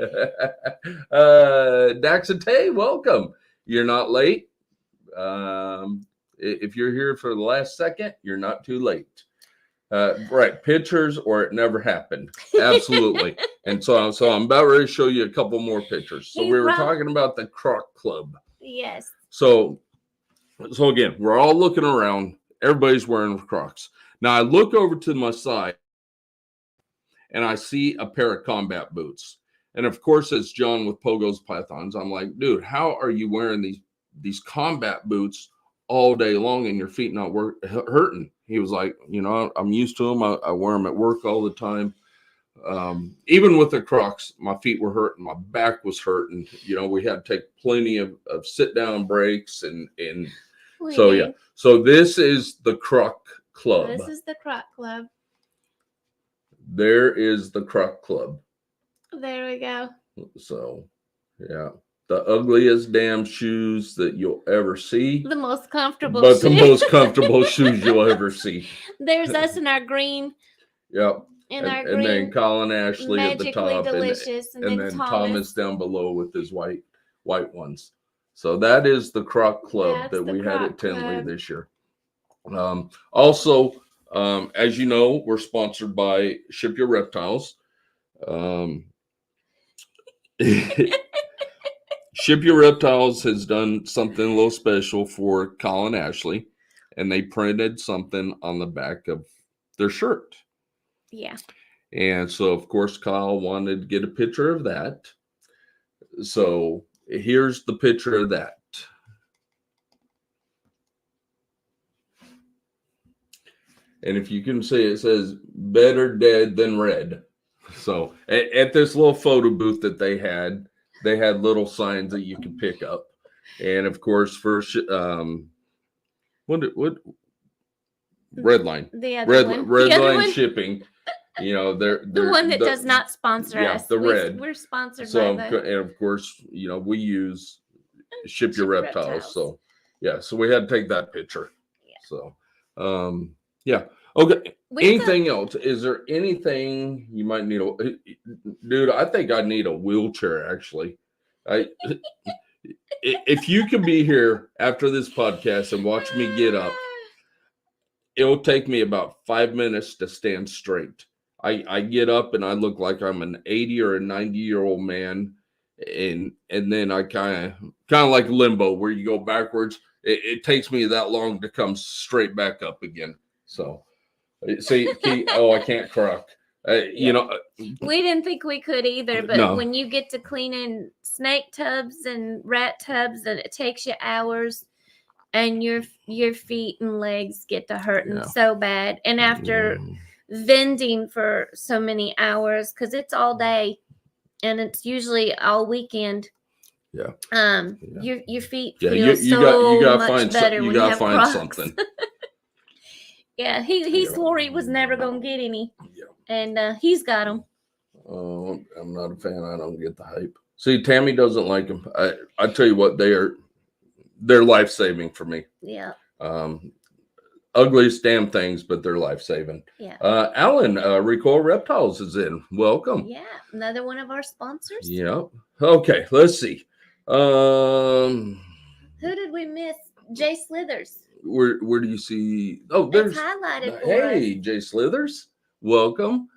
Dax and Tay, welcome. You're not late. If you're here for the last second, you're not too late. Right, pictures or it never happened. Absolutely. And so I'm about ready to show you a couple more pictures. So we were talking about the Croc Club. Yes. So again, we're all looking around. Everybody's wearing Crocs. Now I look over to my side and I see a pair of combat boots. And of course, it's John with Pogo's Pythons. I'm like, dude, how are you wearing these combat boots all day long and your feet not hurting? He was like, I'm used to them. I wear them at work all the time. Even with the Crocs, my feet were hurting. My back was hurting. We had to take plenty of sit down breaks and so yeah. So this is the Croc Club. This is the Croc Club. There is the Croc Club. There we go. So, yeah. The ugliest damn shoes that you'll ever see. The most comfortable But the most comfortable shoes you'll ever see. There's us in our green. Yep. And then Colin Ashley at the top. Delicious. And then Thomas down below with his white ones. So that is the Croc Club that we had at Tinley this year. Also, as you know, we're sponsored by Ship Your Reptiles. Ship Your Reptiles has done something a little special for Colin Ashley, and they printed something on the back of their shirt. Yeah. And so, of course, Kyle wanted to get a picture of that. So here's the picture of that. And if you can see, it says better dead than red. So at this little photo booth that they had little signs that you could pick up. And of course, for what Redline. The other one. Redline shipping. They're the one that does not sponsor us. The red. We're sponsored by the... And of course, we use Ship Your Reptiles. So yeah, so we had to take that picture. Yeah. So yeah. Okay. Anything else? Is there anything you might need? Dude, I think I need a wheelchair, actually. If you can be here after this podcast and watch me get up, it'll take me about 5 minutes to stand straight. I get up and I look like I'm an 80 or a 90-year-old man. And then I kind of like limbo where you go backwards. It takes me that long to come straight back up again. So, see, I can't croc. We didn't think we could either, but when you get to cleaning snake tubs and rat tubs, and it takes you hours, and your feet and legs get to hurting so bad, and after vending for so many hours, because it's all day, and it's usually all weekend. Yeah. Your feet feel you gotta much better when you have Crocs. Something. Yeah, he swore he was never gonna get any, and he's got them. Oh, I'm not a fan. I don't get the hype. See, Tammy doesn't like them. I tell you what, they're life saving for me. Yeah. Ugliest damn things, but they're life saving. Yeah. Alan, Recoil Reptiles is in. Welcome. Yeah, another one of our sponsors. Yep. Okay, let's see. Who did we miss? Jay Slithers. Where do you see? Oh, there's highlighted for Hey, Jay Slithers. Welcome.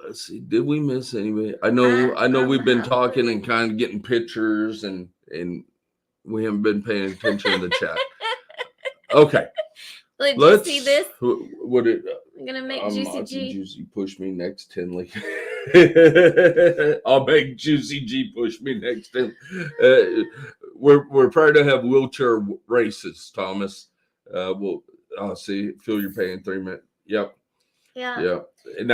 Let's see. Did we miss anybody? I know we've been talking and kind of getting pictures and we haven't been paying attention to the chat. Okay. Let's see this. I'm gonna make Juicy G. Juicy push me next, Tinley. I'll make Juicy G push me next. We're trying to have wheelchair races, Thomas. I'll see. Feel your pain in 3 minutes. Yep. Yeah. Yeah. And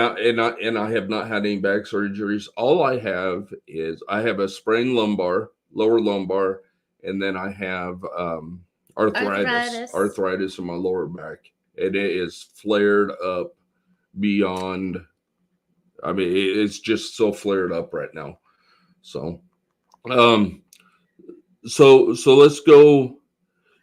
I have not had any back surgeries. All I have is I have a sprained lower lumbar, and then I have arthritis in my lower back, and it is flared up beyond. I mean, it's just so flared up right now. So, so let's go.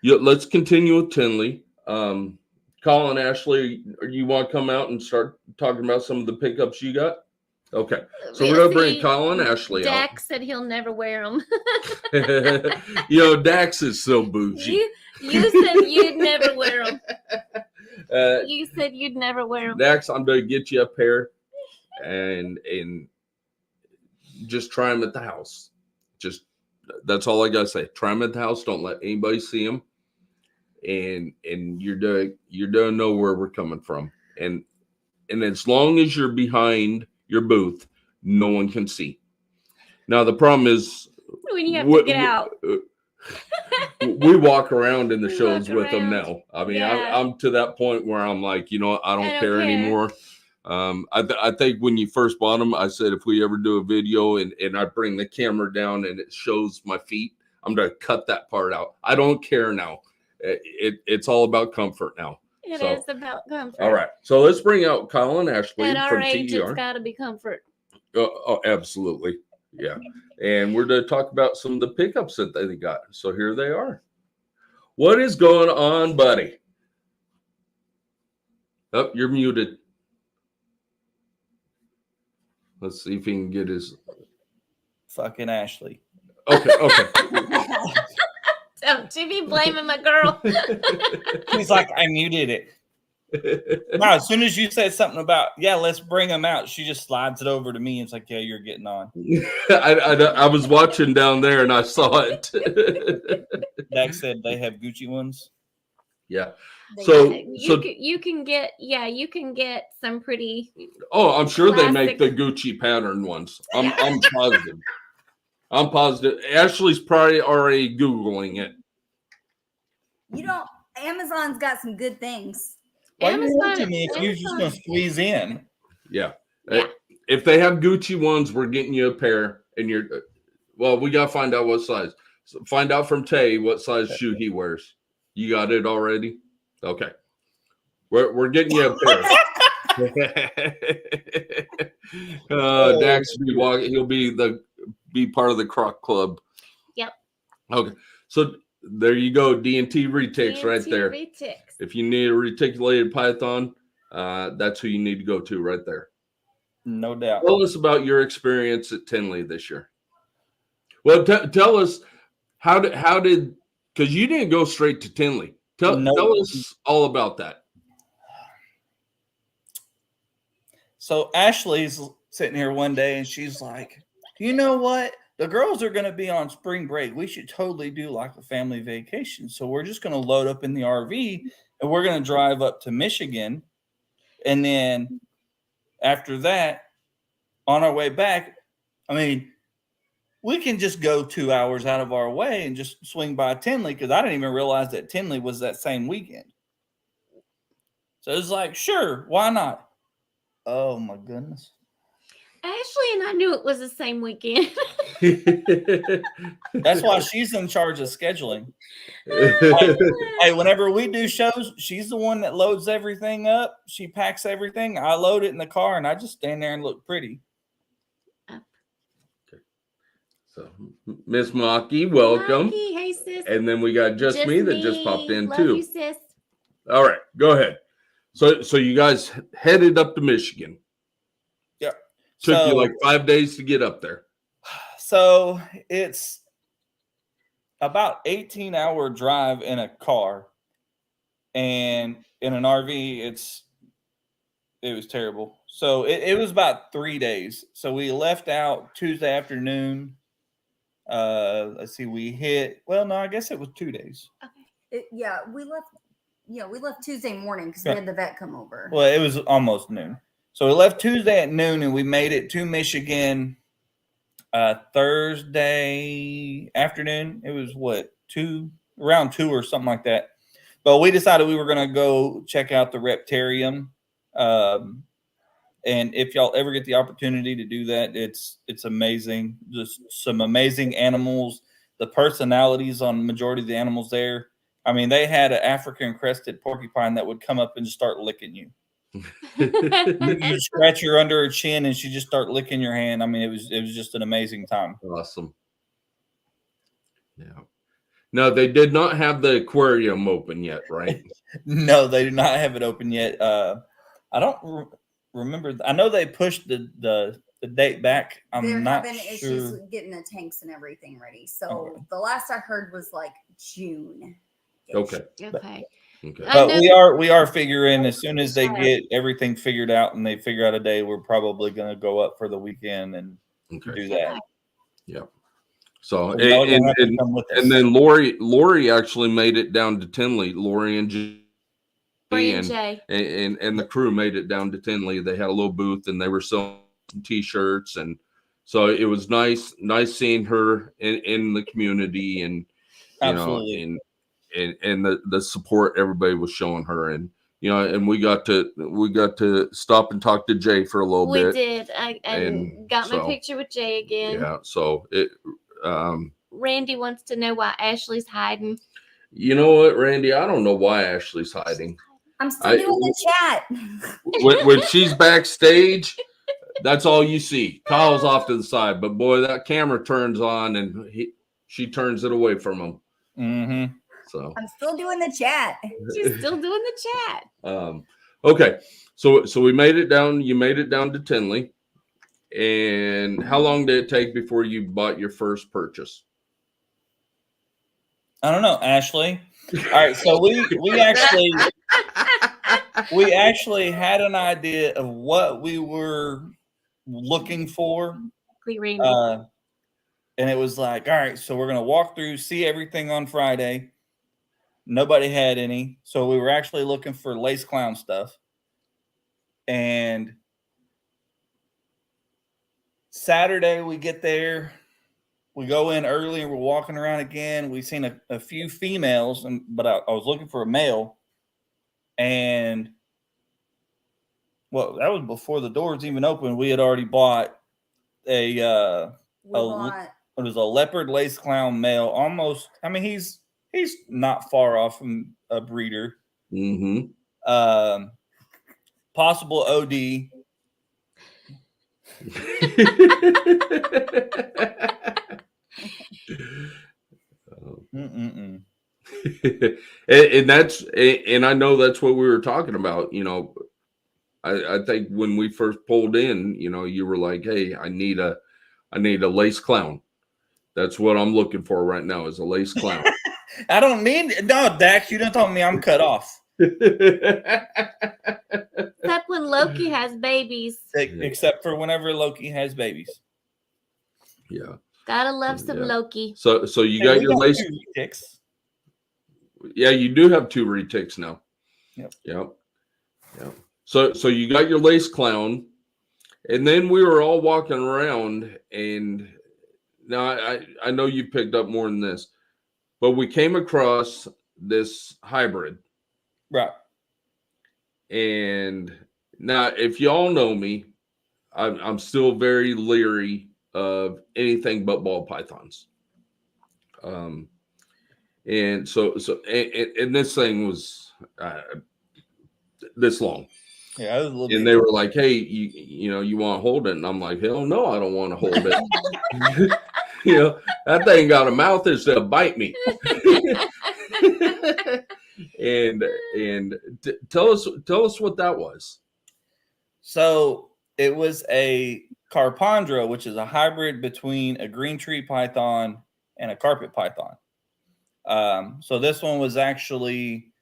Yeah, let's continue with Tinley. Colin, Ashley, you want to come out and start talking about some of the pickups you got? Okay, so we're gonna bring Colin Ashley out. Dax said he'll never wear them. Dax is so bougie. You said you'd never wear them. You said you'd never wear them. Next, I'm going to get you a pair and just try them at the house. Just that's all I got to say. Try them at the house. Don't let anybody see them. And you're gonna know where we're coming from. And as long as you're behind your booth, no one can see. Now the problem is when you have to get out. We walk around in the shows with them now. I mean, I'm to that point where I'm like, you know what? I don't care anymore. I think when you first bought them, I said if we ever do a video and I bring the camera down and it shows my feet, I'm gonna cut that part out. I don't care now. It's all about comfort now. It is about comfort. All right, so let's bring out Kyle and Ashley at our from age. TER. It's got to be comfort. Oh, absolutely, yeah. And we're going to talk about some of the pickups that they got. So here they are. What is going on, buddy? Oh, you're muted. Let's see if he can get his. Fucking Ashley. Okay. Don't you be blaming my girl. He's like, I muted it. No, as soon as you said something about, let's bring them out, she just slides it over to me and it's like, you're getting on. I was watching down there and I saw it. Dax said they have Gucci ones. Yeah. You can get some pretty. Oh, I'm sure they make the Gucci pattern ones. I'm positive. I'm positive. Ashley's probably already Googling it. You know, Amazon's got some good things. Why are you watching me if you're just going to squeeze in? Yeah. If they have Gucci ones, we're getting you a pair. And we got to find out what size. So find out from Tay what size shoe he wears. You got it already? Okay. We're getting you a pair. Dax he'll be part of the Croc Club. Yep. Okay. So there you go. D&T Retics right there. Retics. If you need a reticulated python, that's who you need to go to right there. No doubt. Tell us about your experience at TINLEY this year. Well, tell us how did because you didn't go straight to TINLEY. Tell us all about that. So Ashley's sitting here one day and she's like, you know what? The girls are going to be on spring break. We should totally do like a family vacation. So we're just going to load up in the RV and we're going to drive up to Michigan. And then after that, on our way back, I mean, we can just go 2 hours out of our way and just swing by TINLEY because I didn't even realize that TINLEY was that same weekend. So it's like, sure, why not? Oh, my goodness. Ashley and I knew it was the same weekend. That's why she's in charge of scheduling. Hey, whenever we do shows, she's the one that loads everything up. She packs everything. I load it in the car, and I just stand there and look pretty. Okay. So, Miss Maki, welcome. Maki, hey, sis. And then we got just me that just popped in, Love too. You, sis. All right, go ahead. So you guys headed up to Michigan. Yep. Took you like 5 days to get up there. So it's about 18-hour drive in a car, and in an RV, it was terrible. So it was about 3 days. So we left out Tuesday afternoon. Let's see, I guess it was 2 days. Okay. We left Tuesday morning because we had the vet come over. Well, it was almost noon. So we left Tuesday at noon and we made it to Michigan Thursday afternoon. It was around 2 or something like that. But we decided we were going to go check out the Reptarium. And if y'all ever get the opportunity to do that, it's amazing. Just some amazing animals. The personalities on the majority of the animals there. I mean, they had an African crested porcupine that would come up and just start licking you. You scratch her under her chin and she just start licking your hand. I mean, it was just an amazing time. Awesome. Yeah. No, they did not have the aquarium open yet, right? No, they do not have it open yet. I don't remember. I know they pushed the date back. They're not having sure. issues with getting the tanks and everything ready. So the last I heard was like June. Okay. Okay. Okay. I But know- we are figuring as soon as they get everything figured out and they figure out a day, we're probably going to go up for the weekend and do that. Yeah. So So y'all gonna have to come with us. and then Lori actually made it down to Tinley. Lori and Jay. And the crew made it down to Tinley. They had a little booth and they were selling some t-shirts, and so it was nice seeing her in the community, and Absolutely. and the support everybody was showing her, and and we got to stop and talk to Jay for a little bit. We did. I got my picture with Jay again. Yeah. So Randy wants to know why Ashley's hiding. You know what, Randy? I don't know why Ashley's hiding. I'm still doing the chat. When she's backstage, that's all you see. Kyle's off to the side, but boy, that camera turns on and she turns it away from him. Mm-hmm. So I'm still doing the chat. She's still doing the chat. Okay, so we made it down. You made it down to Tinley, and how long did it take before you bought your first purchase? I don't know, Ashley. All right, so we actually had an idea of what we were looking for. And it was like, all right, so we're gonna walk through, see everything on Friday. Nobody had any, so we were actually looking for lace clown stuff. And Saturday we get there. We go in early and we're walking around again. We've seen a few females, but I was looking for a male. And well, that was before the doors even opened. We had already bought it was a leopard lace clown male. Almost, I mean, he's not far off from a breeder. Mm-hmm. Possible OD. And I know that's what we were talking about. I think when we first pulled in, you were like, "Hey, I need a lace clown. That's what I'm looking for right now is a lace clown." I don't need no, Dax. You don't tell me I'm cut off. Except when Loki has babies. Except for whenever Loki has babies. Yeah. Gotta love some Loki. So you got your lace reticks. Yeah, you do have 2 reticks now. Yep. So you got your lace clown, and then we were all walking around, and now I know you picked up more than this, but we came across this hybrid. Right. And now, if y'all know me, I'm still very leery of anything but ball pythons. And so this thing was this long. Yeah, it was a little and they were like, "Hey, you want to hold it?" And I'm like, "Hell no, I don't want to hold it." That thing got a mouth that's to bite me. and tell us what that was. So it was a Carpondra, which is a hybrid between a green tree python and a carpet python. So this one was actually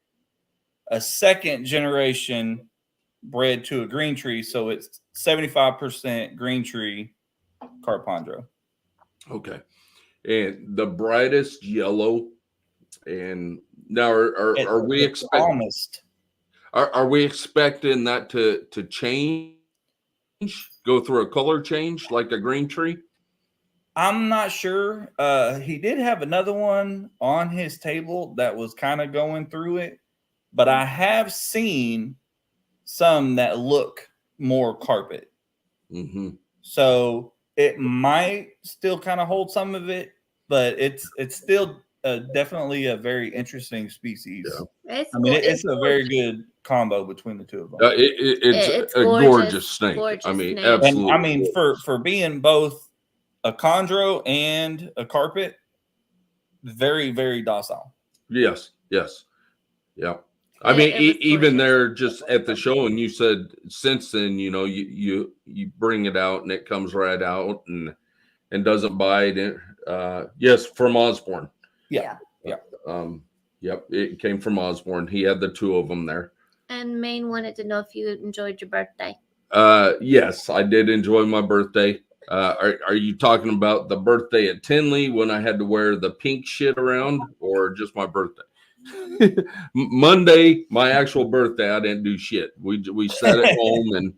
a second generation bred to a green tree. So it's 75% green tree Carpondra. Okay. And the brightest yellow. And now are we expecting are we expecting that to change, go through a color change like a green tree? I'm not sure. He did have another one on his table that was kind of going through it, but I have seen some that look more carpet. Mm-hmm. So it might still kind of hold some of it, but it's still definitely a very interesting species. Yeah. It's a very good combo between the two of them. It's a gorgeous snake. Snake. Absolutely. And for being both a chondro and a carpet, very, very docile. Yes. Yeah. Even there, just at the show, and you said since then, you bring it out and it comes right out and doesn't bite. Yes, from Osborne. Yeah. Yep, it came from Osborne. He had the 2 of them there. And Maine wanted to know if you enjoyed your birthday. Yes, I did enjoy my birthday. Are you talking about the birthday at Tinley when I had to wear the pink shit around, or just my birthday? Monday, my actual birthday, I didn't do shit. We sat at home and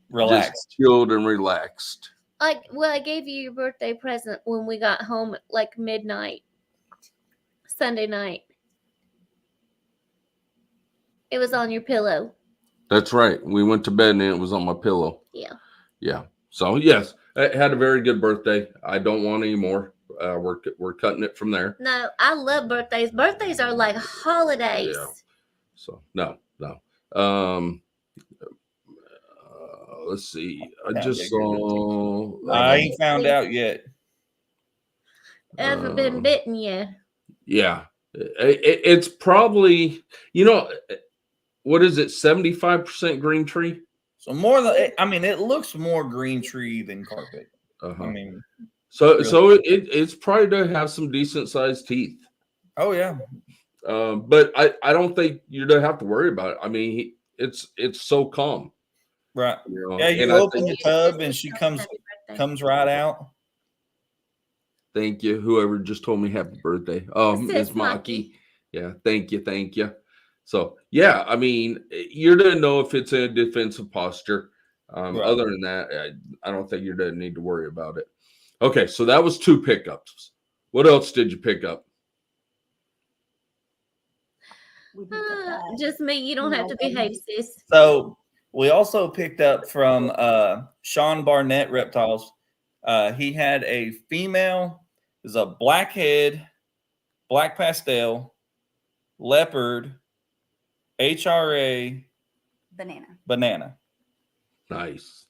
Relaxed, just chilled and relaxed. I gave you your birthday present when we got home at like midnight, Sunday night. It was on your pillow. That's right. We went to bed and it was on my pillow. Yeah. Yeah. So yes, I had a very good birthday. I don't want any more. We're cutting it from there. No, I love birthdays. Birthdays are like holidays. Yeah. So no. Let's see. I just saw. I ain't found out yet. Ever been bitten yet? Yeah. It's probably, what is it? 75% green tree. So more than, I mean, it looks more green tree than carpet. Uh-huh. I mean, so really. it's probably to have some decent sized teeth. Oh yeah. But I don't think you don't have to worry about it. I mean, it's so calm. Right. Yeah, you open the tub and she comes right out. Thank you. Whoever just told me happy birthday. Miss Maki. Yeah, thank you. So yeah, I mean, you're gonna know if it's in a defensive posture. Right. Other than that, I don't think you don't need to worry about it. Okay, so that was 2 pickups. What else did you pick up? Just me. You don't have to behave, sis. So we also picked up from Sean Barnett Reptiles. He had a female. Is a blackhead, black pastel, leopard, HRA, banana. Nice.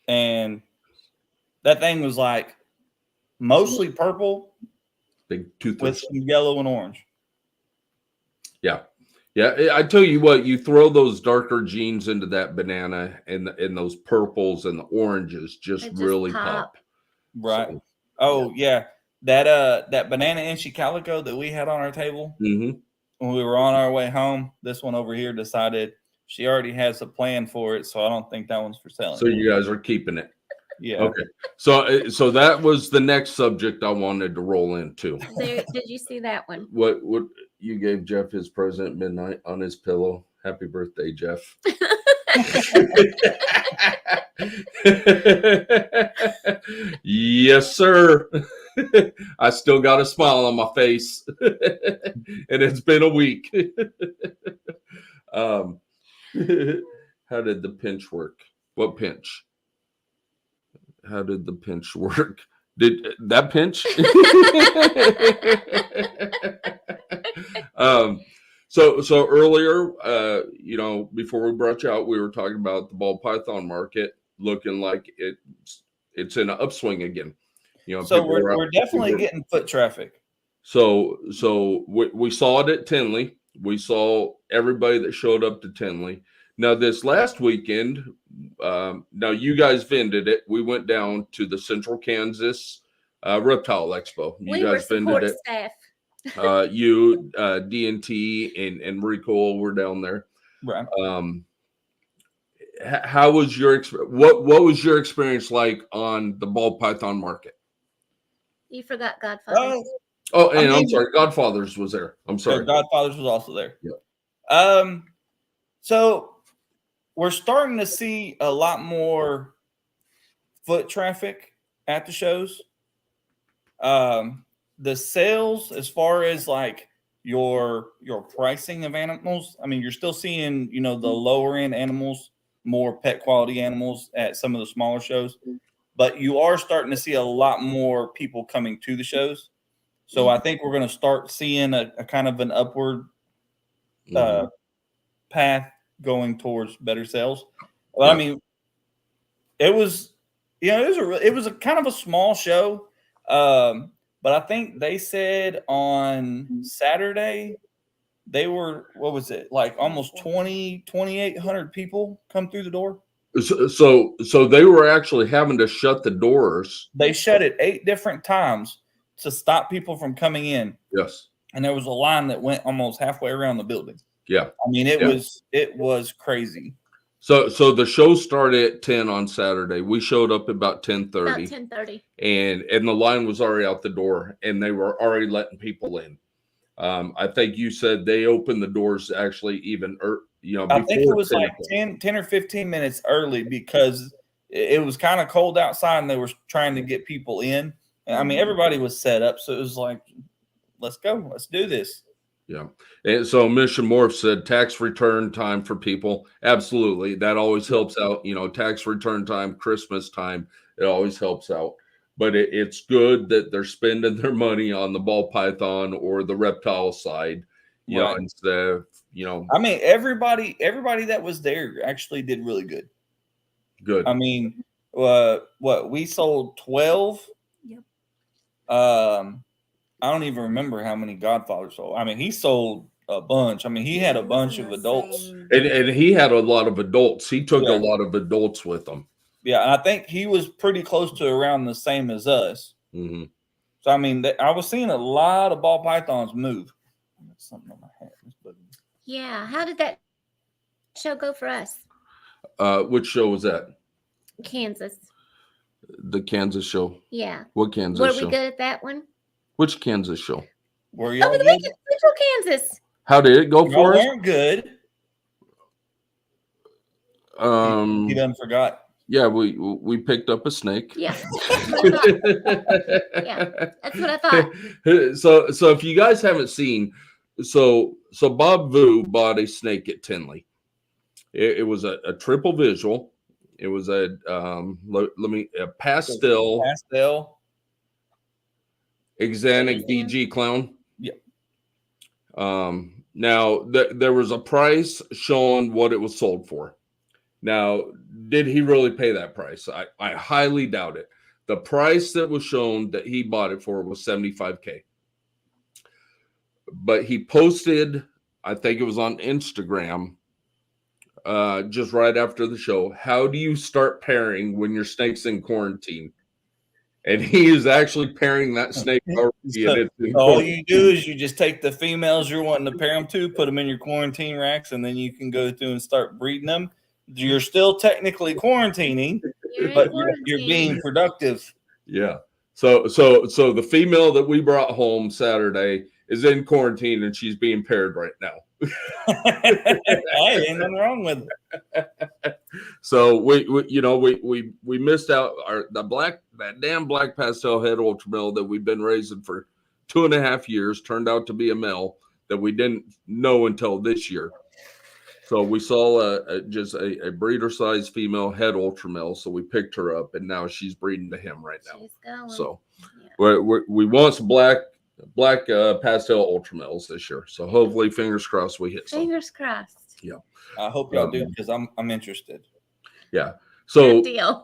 And that thing was like mostly purple, big tooth with some yellow and orange. Yeah. I tell you what, you throw those darker genes into that banana, and those purples and the oranges just really pop. Right. So, oh yeah. That banana Inchi calico that we had on our table when we were on our way home, this one over here decided she already has a plan for it, so I don't think that one's for selling. So you guys are keeping it. Yeah. Okay. So that was the next subject I wanted to roll into. Did you see that one? What you gave Jeff his present midnight on his pillow? Happy birthday, Jeff. Yes, sir. I still got a smile on my face, and it's been a week. How did the pinch work? What pinch? How did the pinch work? Did that pinch? So earlier, before we brought you out, we were talking about the ball python market looking like it's in an upswing again. So we're definitely getting foot traffic. So we saw it at Tinley. We saw everybody that showed up to Tinley. Now this last weekend, now you guys vended it. We went down to the Central Kansas Reptile Expo. You guys vended it. Staff. You, D&T, and Rico were down there. Right. How was your what was your experience like on the ball python market? You forgot Godfather. I'm sorry, Godfather's was there. I'm sorry. Godfather's was also there. Yeah. So we're starting to see a lot more foot traffic at the shows. The sales, as far as like your pricing of animals, I mean, you're still seeing, the lower end animals, more pet quality animals at some of the smaller shows, but you are starting to see a lot more people coming to the shows. So I think we're going to start seeing a kind of an upward path going towards better sales. Well, I mean, it was a kind of a small show. But I think they said on Saturday they were, what was it, like almost 2,800 people come through the door. So they were actually having to shut the doors. They shut it 8 different times to stop people from coming in. Yes. and there was a line that went almost halfway around the building. Yeah. I mean, it was crazy. So the show started at 10 on Saturday. We showed up about 10:30. About 10:30. And the line was already out the door, and they were already letting people in. I think you said they opened the doors actually even, I think it was like 10 or 15 minutes early because it was kind of cold outside and they were trying to get people in. I mean, everybody was set up. So it was like, let's go. Let's do this. Yeah. And so Mission Morph said tax return time for people. Absolutely. That always helps out. Tax return time, Christmas time, it always helps out. But it's good that they're spending their money on the ball python or the reptile side, Right. Instead of, I mean, everybody that was there actually did really good. Good. I mean, what we sold 12. Yep. I don't even remember how many Godfathers sold. I mean, he sold a bunch. I mean, he had a bunch of adults. And he had a lot of adults. He took a lot of adults with him. Yeah, and I think he was pretty close to around the same as us. Mm-hmm. So, I mean, I was seeing a lot of ball pythons move. Something on my hat. Yeah. How did that show go for us? Which show was that? Kansas. The Kansas show. Yeah. What Kansas Were show? we good at that one? Which Kansas show? Were you Over the weekend, Central Kansas. How did it go for us? Weren't good. He done forgot. Yeah, we picked up a snake. Yeah. Yeah, that's what I thought. So if you guys haven't seen, so Bob Vu bought a snake at Tinley. It was a triple visual. It was a pastel Exanic DG clown. Yeah. Now there was a price showing what it was sold for. Now, did he really pay that price? I highly doubt it. The price that was shown that he bought it for was $75K. But he posted, I think it was on Instagram, just right after the show, how do you start pairing when your snake's in quarantine? And he is actually pairing that snake. All you do is you just take the females you're wanting to pair them to, put them in your quarantine racks, and then you can go through and start breeding them. You're still technically quarantining, but you're being productive. Yeah. So the female that we brought home Saturday is in quarantine and she's being paired right now. Hey, ain't nothing wrong with it. So we missed out that damn black pastel head ultra male that we've been raising for 2.5 years turned out to be a male that we didn't know until this year. So we saw just a breeder size female head ultra male. So we picked her up and now she's breeding to him right now. She's going. So we want some black pastel ultra males this year. So hopefully, fingers crossed, we hit some. Fingers crossed. Yeah. I hope y'all do because I'm interested. Yeah. So Good deal.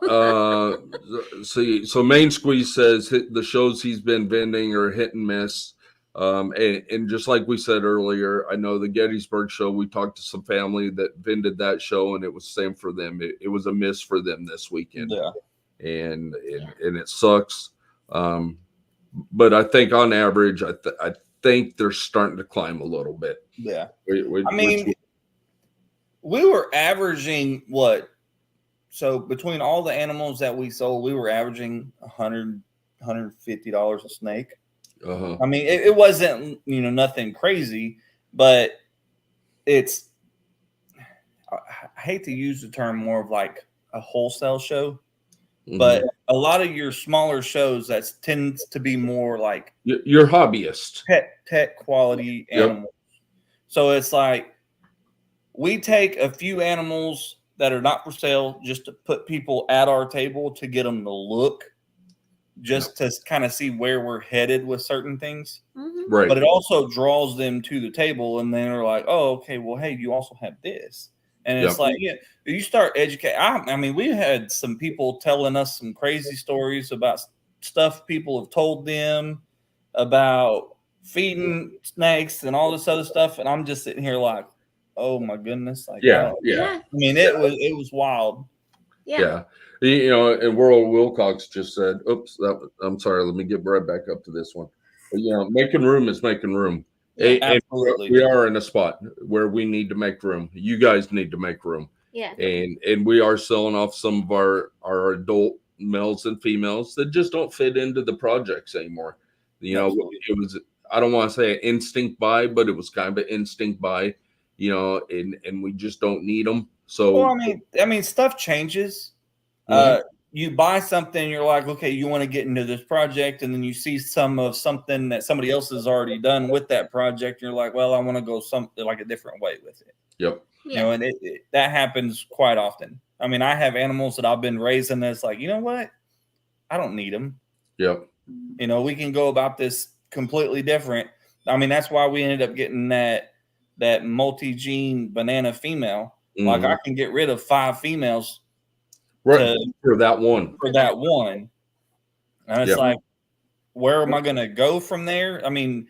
So Main Squeeze says the shows he's been vending are hit and miss. And just like we said earlier, I know the Gettysburg show, we talked to some family that vended that show and it was the same for them. It was a miss for them this weekend. Yeah. And it sucks. But I think on average, I think they're starting to climb a little bit. Yeah. I mean, we were averaging what? So between all the animals that we sold, we were averaging $100, $150 a snake. Uh-huh. I mean, it wasn't, nothing crazy, but it's, I hate to use the term more of like a wholesale show, but a lot of your smaller shows that tends to be more like your hobbyist pet quality animals. Yep. So it's like we take a few animals that are not for sale just to put people at our table to get them to look, just to kind of see where we're headed with certain things. Mm-hmm. Right. But it also draws them to the table and they're like, oh, okay, well, hey, you also have this. And it's like, yeah, you start educating. I mean, we had some people telling us some crazy stories about stuff people have told them about feeding snakes and all this other stuff. And I'm just sitting here like, oh my goodness. Like, yeah. I mean, it was wild. Yeah. And World Wilcox just said, oops, I'm sorry. Let me get right back up to this one. But, making room is making room. Absolutely. We are in a spot where we need to make room. You guys need to make room. Yeah. And we are selling off some of our adult males and females that just don't fit into the projects anymore. You know, it was, I don't want to say an instinct buy, but it was kind of an instinct buy, you know, and we just don't need them. So, well, I mean, stuff changes. You buy something, you're like, okay, you want to get into this project, and then you see something that somebody else has already done with that project. You're like, well, I want to go something like a different way with it. Yep. You know, and that happens quite often. I mean, I have animals that I've been raising that's like, you know what? I don't need them. Yep. You know, we can go about this completely different. I mean, that's why we ended up getting that multi-gene banana female. Like, I can get rid of 5 females. Right. For that one. And it's like, where am I going to go from there? I mean,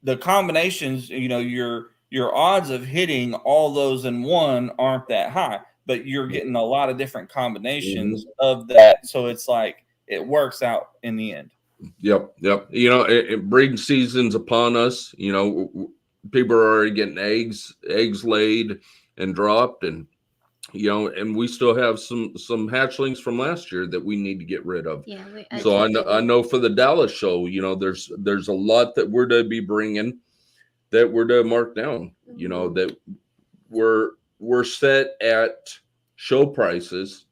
the combinations, you know, your odds of hitting all those in one aren't that high, but you're getting a lot of different combinations of that. So it's like, it works out in the end. Yep. You know, breeding season's upon us. You know, people are already getting eggs laid and dropped, and you know, and we still have some hatchlings from last year that we need to get rid of. Yeah. So I know for the Dallas show, you know, there's a lot that we're to be bringing that we're to mark down. You know, that we're set at show prices,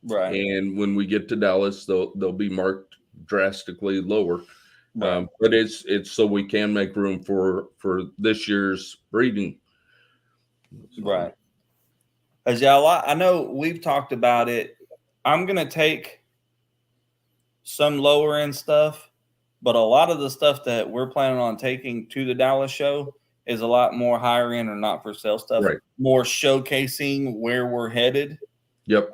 right? And when we get to Dallas, they'll be marked drastically lower. Right. But it's so we can make room for this year's breeding. Right. As y'all, I know we've talked about it. I'm going to take some lower end stuff, but a lot of the stuff that we're planning on taking to the Dallas show is a lot more higher end or not for sale stuff, right? More showcasing where we're headed. Yep.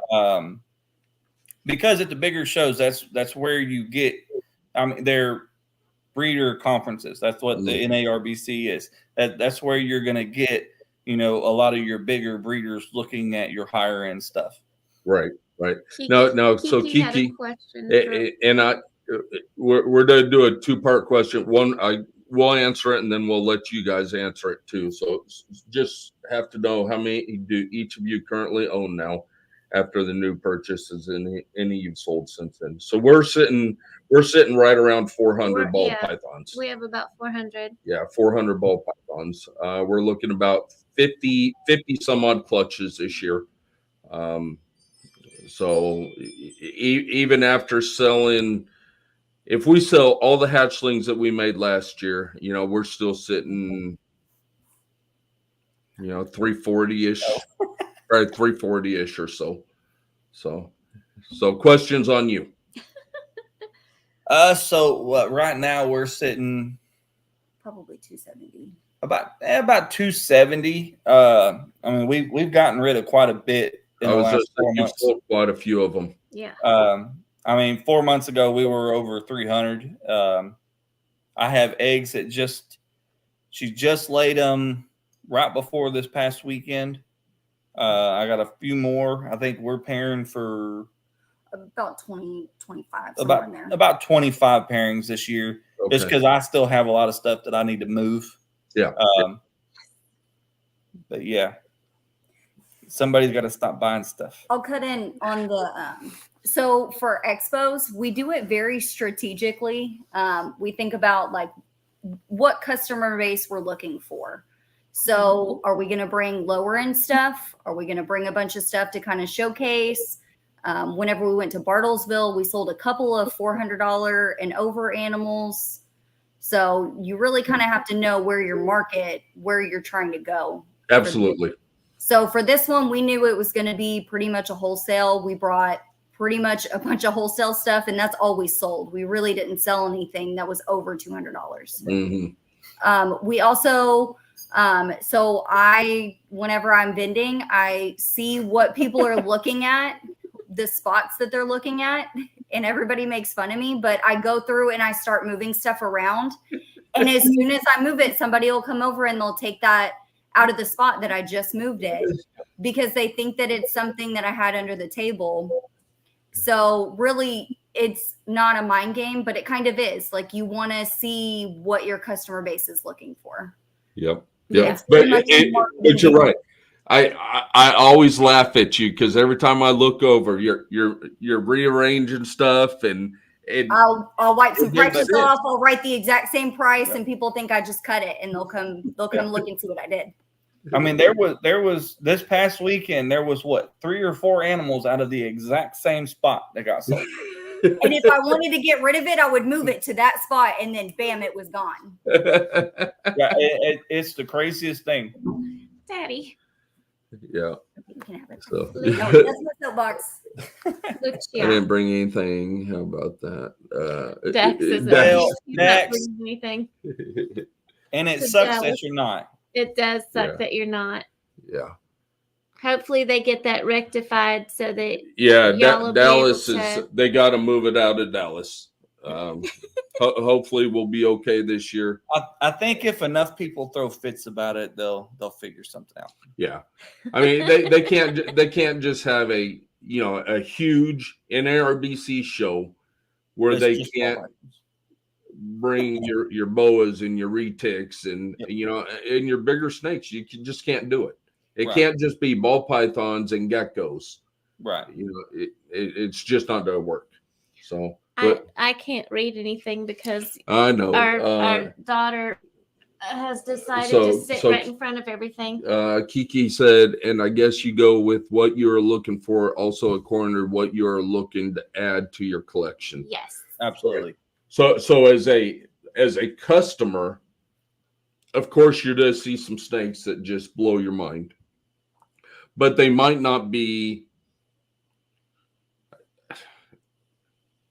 Because at the bigger shows, that's where you get, I mean, they're breeder conferences. That's what the NARBC is. That's where you're going to get, you know, a lot of your bigger breeders looking at your higher end stuff. Right. No. So Kiki, and we're going to do a 2-part question. One, we'll answer it, and then we'll let you guys answer it too. So just have to know how many do each of you currently own now, after the new purchases and any you've sold since then. So we're sitting right around 400 ball pythons. We have about 400. Yeah, 400 ball pythons. We're looking about 50 some odd clutches this year. So even after selling, if we sell all the hatchlings that we made last year, you know, we're still sitting, you know, 340-ish, right? 340-ish or so. So questions on you. So right now we're sitting probably 270. About 270. I mean, we've gotten rid of quite a bit in the last 4 months. Sold quite a few of them. Yeah. I mean, 4 months ago we were over 300. I have eggs that she just laid them right before this past weekend. I got a few more. I think we're pairing for about 20, 25. About 25 pairings this year. Okay. Just because I still have a lot of stuff that I need to move. Yeah. But yeah, somebody's got to stop buying stuff. I'll cut in on the so for expos, we do it very strategically. We think about like what customer base we're looking for. So are we going to bring lower end stuff? Are we going to bring a bunch of stuff to kind of showcase? Whenever we went to Bartlesville, we sold a couple of $400 and over animals. So you really kind of have to know where you're trying to go. Absolutely. So for this one, we knew it was going to be pretty much a wholesale. We brought pretty much a bunch of wholesale stuff, and that's all we sold. We really didn't sell anything that was over $200. Mm-hmm. We also, so whenever I'm vending, I see what people are looking at, the spots that they're looking at, and everybody makes fun of me, but I go through and I start moving stuff around. And as soon as I move it, somebody will come over and they'll take that out of the spot that I just moved it because they think that it's something that I had under the table. So really it's not a mind game, but it kind of is. Like, you want to see what your customer base is looking for. Yep. Yeah, But you're right. I always laugh at you because every time I look over, you're rearranging stuff and I'll wipe some prices off. I'll write the exact same price, and people think I just cut it, and they'll come look and see what I did. I mean, there was this past weekend, there was what, 3 or 4 animals out of the exact same spot that got sold. And if I wanted to get rid of it, I would move it to that spot, and then bam, it was gone. Yeah, it's the craziest thing. Daddy. Yeah. You can have it. So No, that's my soapbox. I didn't bring anything. How about that? Dex is Dex. anything. And it So sucks Dallas, that you're not. It does suck that you're not. Yeah. Hopefully they get that rectified so that Dallas is. They got to move it out of Dallas. Hopefully we'll be okay this year. I think if enough people throw fits about it, they'll figure something out. Yeah, I mean they can't just have a huge NARBC show where they can't bring your boas and your retics and and your bigger snakes. You just can't do it. It can't just be ball pythons and geckos. Right. It's just not going to work. So. I can't read anything because I know our daughter has decided to sit right in front of everything. Kiki said, and I guess you go with what you're looking for, also according to what you're looking to add to your collection. Yes, absolutely. So as a customer, of course, you're going to see some snakes that just blow your mind, but they might not be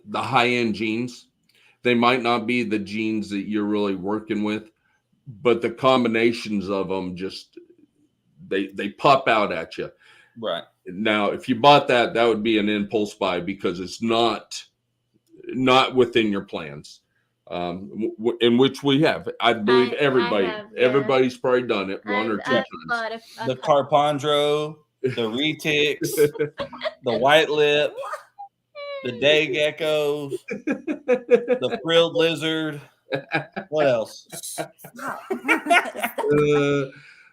the high-end genes. They might not be the genes that you're really working with, but the combinations of them just they pop out at you. Right. Now, if you bought that would be an impulse buy because it's not within your plans. In which we have. I believe everybody's probably done it one or two times. The Carpondro, the retics, the white lip, the day geckos, the frilled lizard. What else?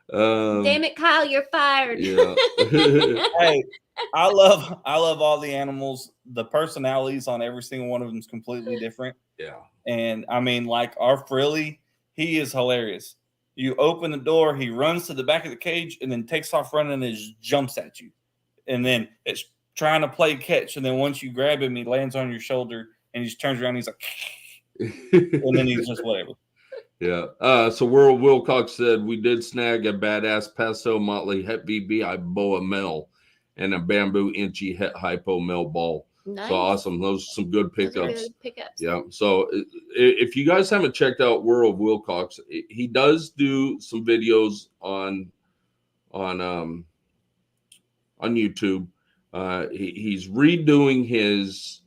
Damn it, Kyle, you're fired. Yeah. Hey, I love all the animals. The personalities on every single one of them is completely different. Yeah. And I mean, like our Frilly, he is hilarious. You open the door, he runs to the back of the cage and then takes off running and just jumps at you. And then it's trying to play catch, and then once you grab him, he lands on your shoulder, and he just turns around. And he's like, and then he's just whatever. Yeah. So World Wilcox said we did snag a badass Paso Motley Het VBI boa male and a bamboo inchy Het hypo male ball. Nice. So awesome. Those are some good pickups. Yeah. So if you guys haven't checked out World Wilcox, he does do some videos on YouTube. He's redoing his,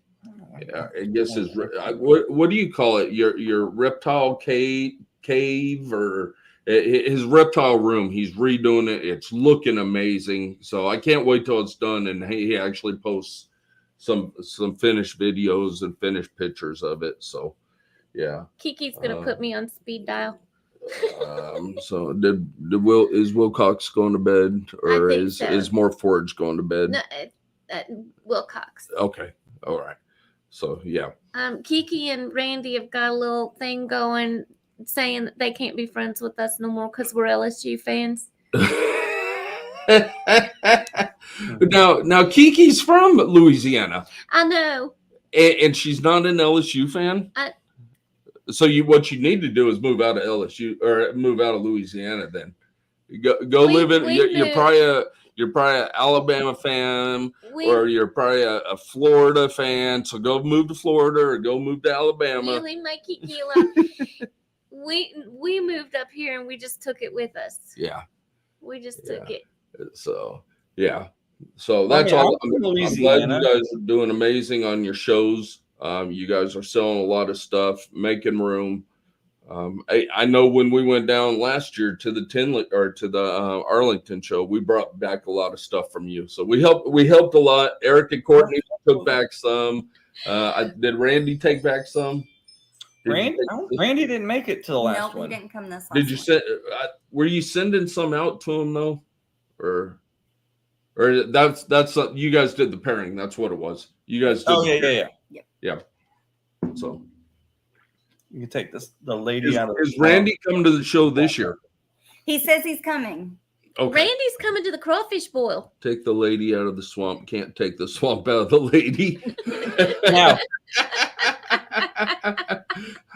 I guess his, what do you call it? Your reptile cave or his reptile room. He's redoing it. It's looking amazing. So I can't wait till it's done. And he actually posts some finished videos and finished pictures of it. So yeah. Kiki's gonna put me on speed dial. So is Wilcox going to bed, or is More Forge going to bed? No, Wilcox. Okay, all right. So yeah. Kiki and Randy have got a little thing going, saying that they can't be friends with us no more because we're LSU fans. Now Kiki's from Louisiana. I know. And she's not an LSU fan. So what you need to do is move out of LSU or move out of Louisiana. Then go live in. You're probably an Alabama fan, or you're probably a Florida fan. So go move to Florida or go move to Alabama. You leave my Kiki alone. we moved up here and we just took it with us. Yeah, we just took it. So yeah, so that's all. I'm glad you guys are doing amazing on your shows. You guys are selling a lot of stuff, making room. I know when we went down last year to the TINLEY or to the Arlington show, we brought back a lot of stuff from you. So we helped a lot. Eric and Courtney took back some. Did Randy take back some? Randy didn't make it to the last Nope, one. he didn't come this last Did you one. send? Were you sending some out to him though, or that's you guys did the pairing? That's what it was. You guys did. Oh yeah. So you can take the lady out of. Is Randy coming to the show this year? He says he's coming. Okay. Randy's coming to the crawfish boil. Take the lady out of the swamp. Can't take the swamp out of the lady. Now,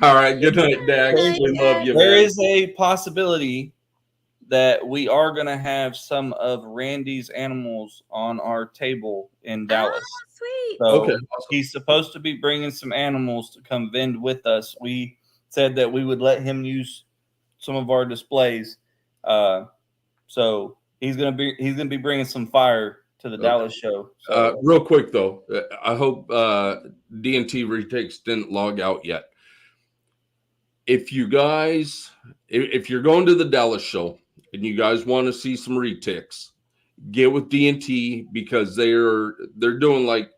all right. Good night, Dax. We love you. there Man. is a possibility that we are going to have some of Randy's animals on our table in Dallas. Oh, sweet. So Okay. Awesome. he's supposed to be bringing some animals to come vend with us. We said that we would let him use some of our displays. So he's gonna be bringing some fire to the Dallas show. So, Real quick though, I hope D&T retakes didn't log out yet. If you're going to the Dallas show and you guys want to see some retakes, get with D&T because they're doing like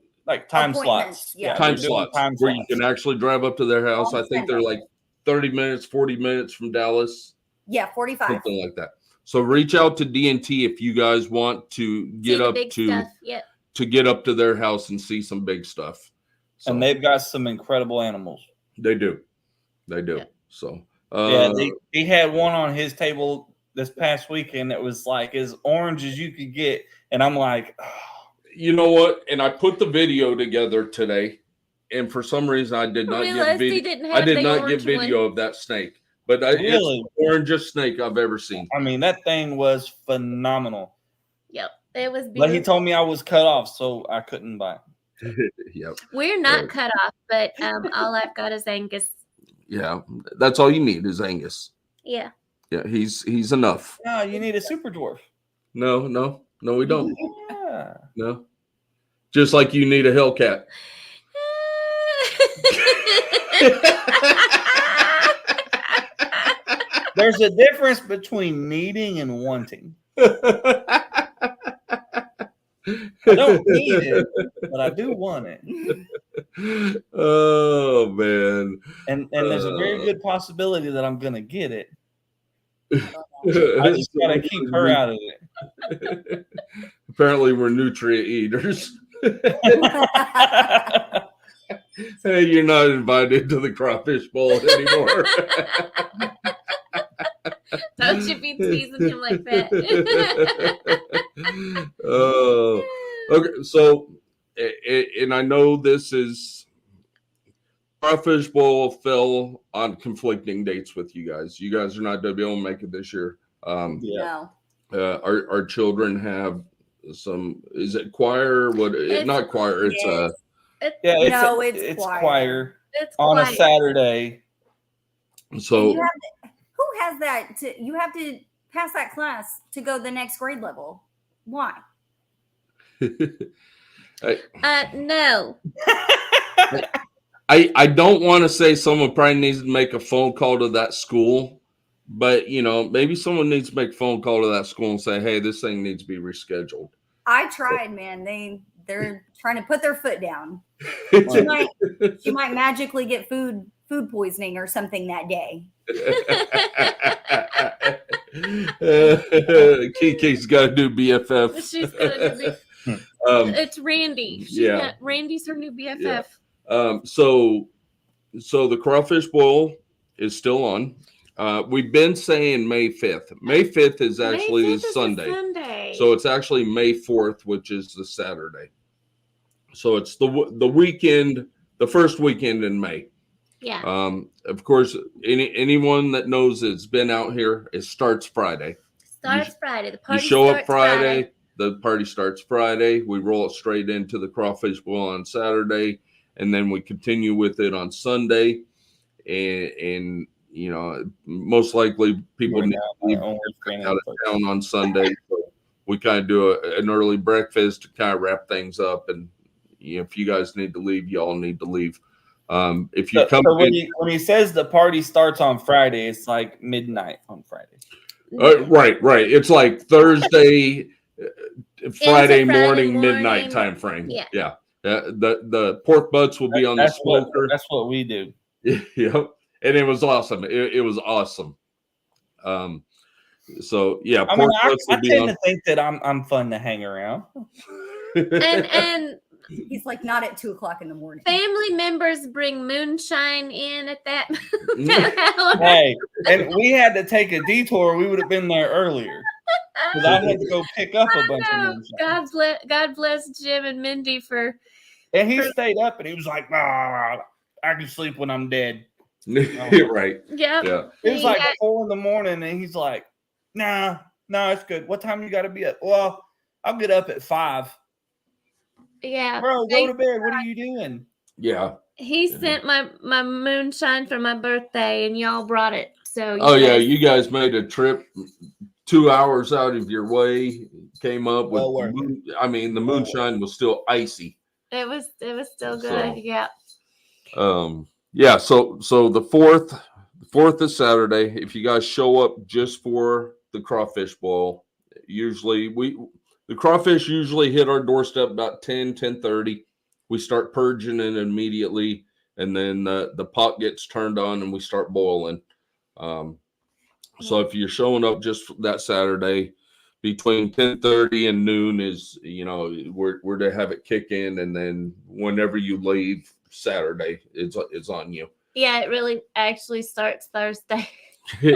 time Appointments, slots. yeah. time slots where you can actually drive up to their house. I think they're like 30 minutes, 40 minutes from Dallas. Yeah, 45. Something like that. So reach out to D&T if you guys want to get up to get up to their house and see some big stuff. So, And they've got some incredible animals. They do. Yeah. So he had one on his table this past weekend that was like as orange as you could get, and I'm like, oh. You know what? And I put the video together today, and for some reason I did not get video. I did not get video of that snake. But Really? it's the orangest snake I've ever seen. I mean, that thing was phenomenal. Yep, it was beautiful. But he told me I was cut off, so I couldn't buy it. Yep. We're not cut off, but all I've got is Angus. Yeah, that's all you need is Angus. Yeah. Yeah, he's enough. No, you need a super dwarf. No, we don't. Yeah. No, just like you need a Hellcat. There's a difference between needing and wanting. I don't need it, but I do want it. Oh man! And there's a very good possibility that I'm gonna get it. I just gotta keep her out of it. Apparently, we're nutrient eaters. Hey, you're not invited to the crawfish bowl anymore. Don't you be teasing him like that. Oh, okay. So, and I know this is crawfish bowl fell on conflicting dates with you guys. You guys are not going to be able to make it this year. No. Our children have some. Is it choir? Not choir. It's It's choir. It's on quiet. a Saturday. So who has that? You have to pass that class to go the next grade level. Why? No. I don't want to say someone probably needs to make a phone call to that school, but maybe someone needs to make a phone call to that school and say, hey, this thing needs to be rescheduled. I tried, man. They're trying to put their foot down. She might magically get food poisoning or something that day. Kiki's got to do BFF. She's gonna do it's Randy. Randy's her new BFF. Yeah. So the crawfish bowl is still on. We've been saying May 5th. May 5th is actually a Sunday. So it's actually May 4th, which is the Saturday. So it's the weekend, the first weekend in May. Yeah. Of course, anyone that knows it's been out here, it starts Friday. Friday. The party you show starts up Friday. The party starts Friday. We roll it straight into the crawfish boil on Saturday, and then we continue with it on Sunday. And most likely people need to leave out of town on Sunday. So we kind of do an early breakfast to kind of wrap things up. And if you guys need to leave, y'all need to leave. If you come when he says the party starts on Friday, it's like midnight on Friday. Right. It's like Thursday, Friday morning, midnight time frame. Yeah. The pork butts will be on the smoker. That's what we do. Yep. And it was awesome. It was awesome. So yeah, I mean, I tend to think that I'm fun to hang around. and he's like not at 2:00 in the morning. Family members bring moonshine in at that hour. Hey, and we had to take a detour. We would have been there earlier because I had to go pick up a bunch of moonshine. God bless Jim and Mindy for. And he stayed up and he was like, "I can sleep when I'm dead." Right. Yep. Yeah. It was like 4 a.m. and he's like, "Nah, it's good. What time you got to be up?" Well, I'll get up at 5. Yeah. Bro, go to bed. What are you doing? Yeah. He sent my moonshine for my birthday, and y'all brought it. So. You guys made a trip 2 hours out of your way. Came up with. The moonshine was still icy. It was still good. So, yeah. Yeah. So the 4th is Saturday. If you guys show up just for the crawfish boil, usually the crawfish usually hit our doorstep about 10:30. We start purging it immediately, and then the pot gets turned on and we start boiling. So if you're showing up just that Saturday, between 10:30 and noon is, we're to have it kick in, and then whenever you leave Saturday, it's on you. Yeah, it really actually starts Thursday. So,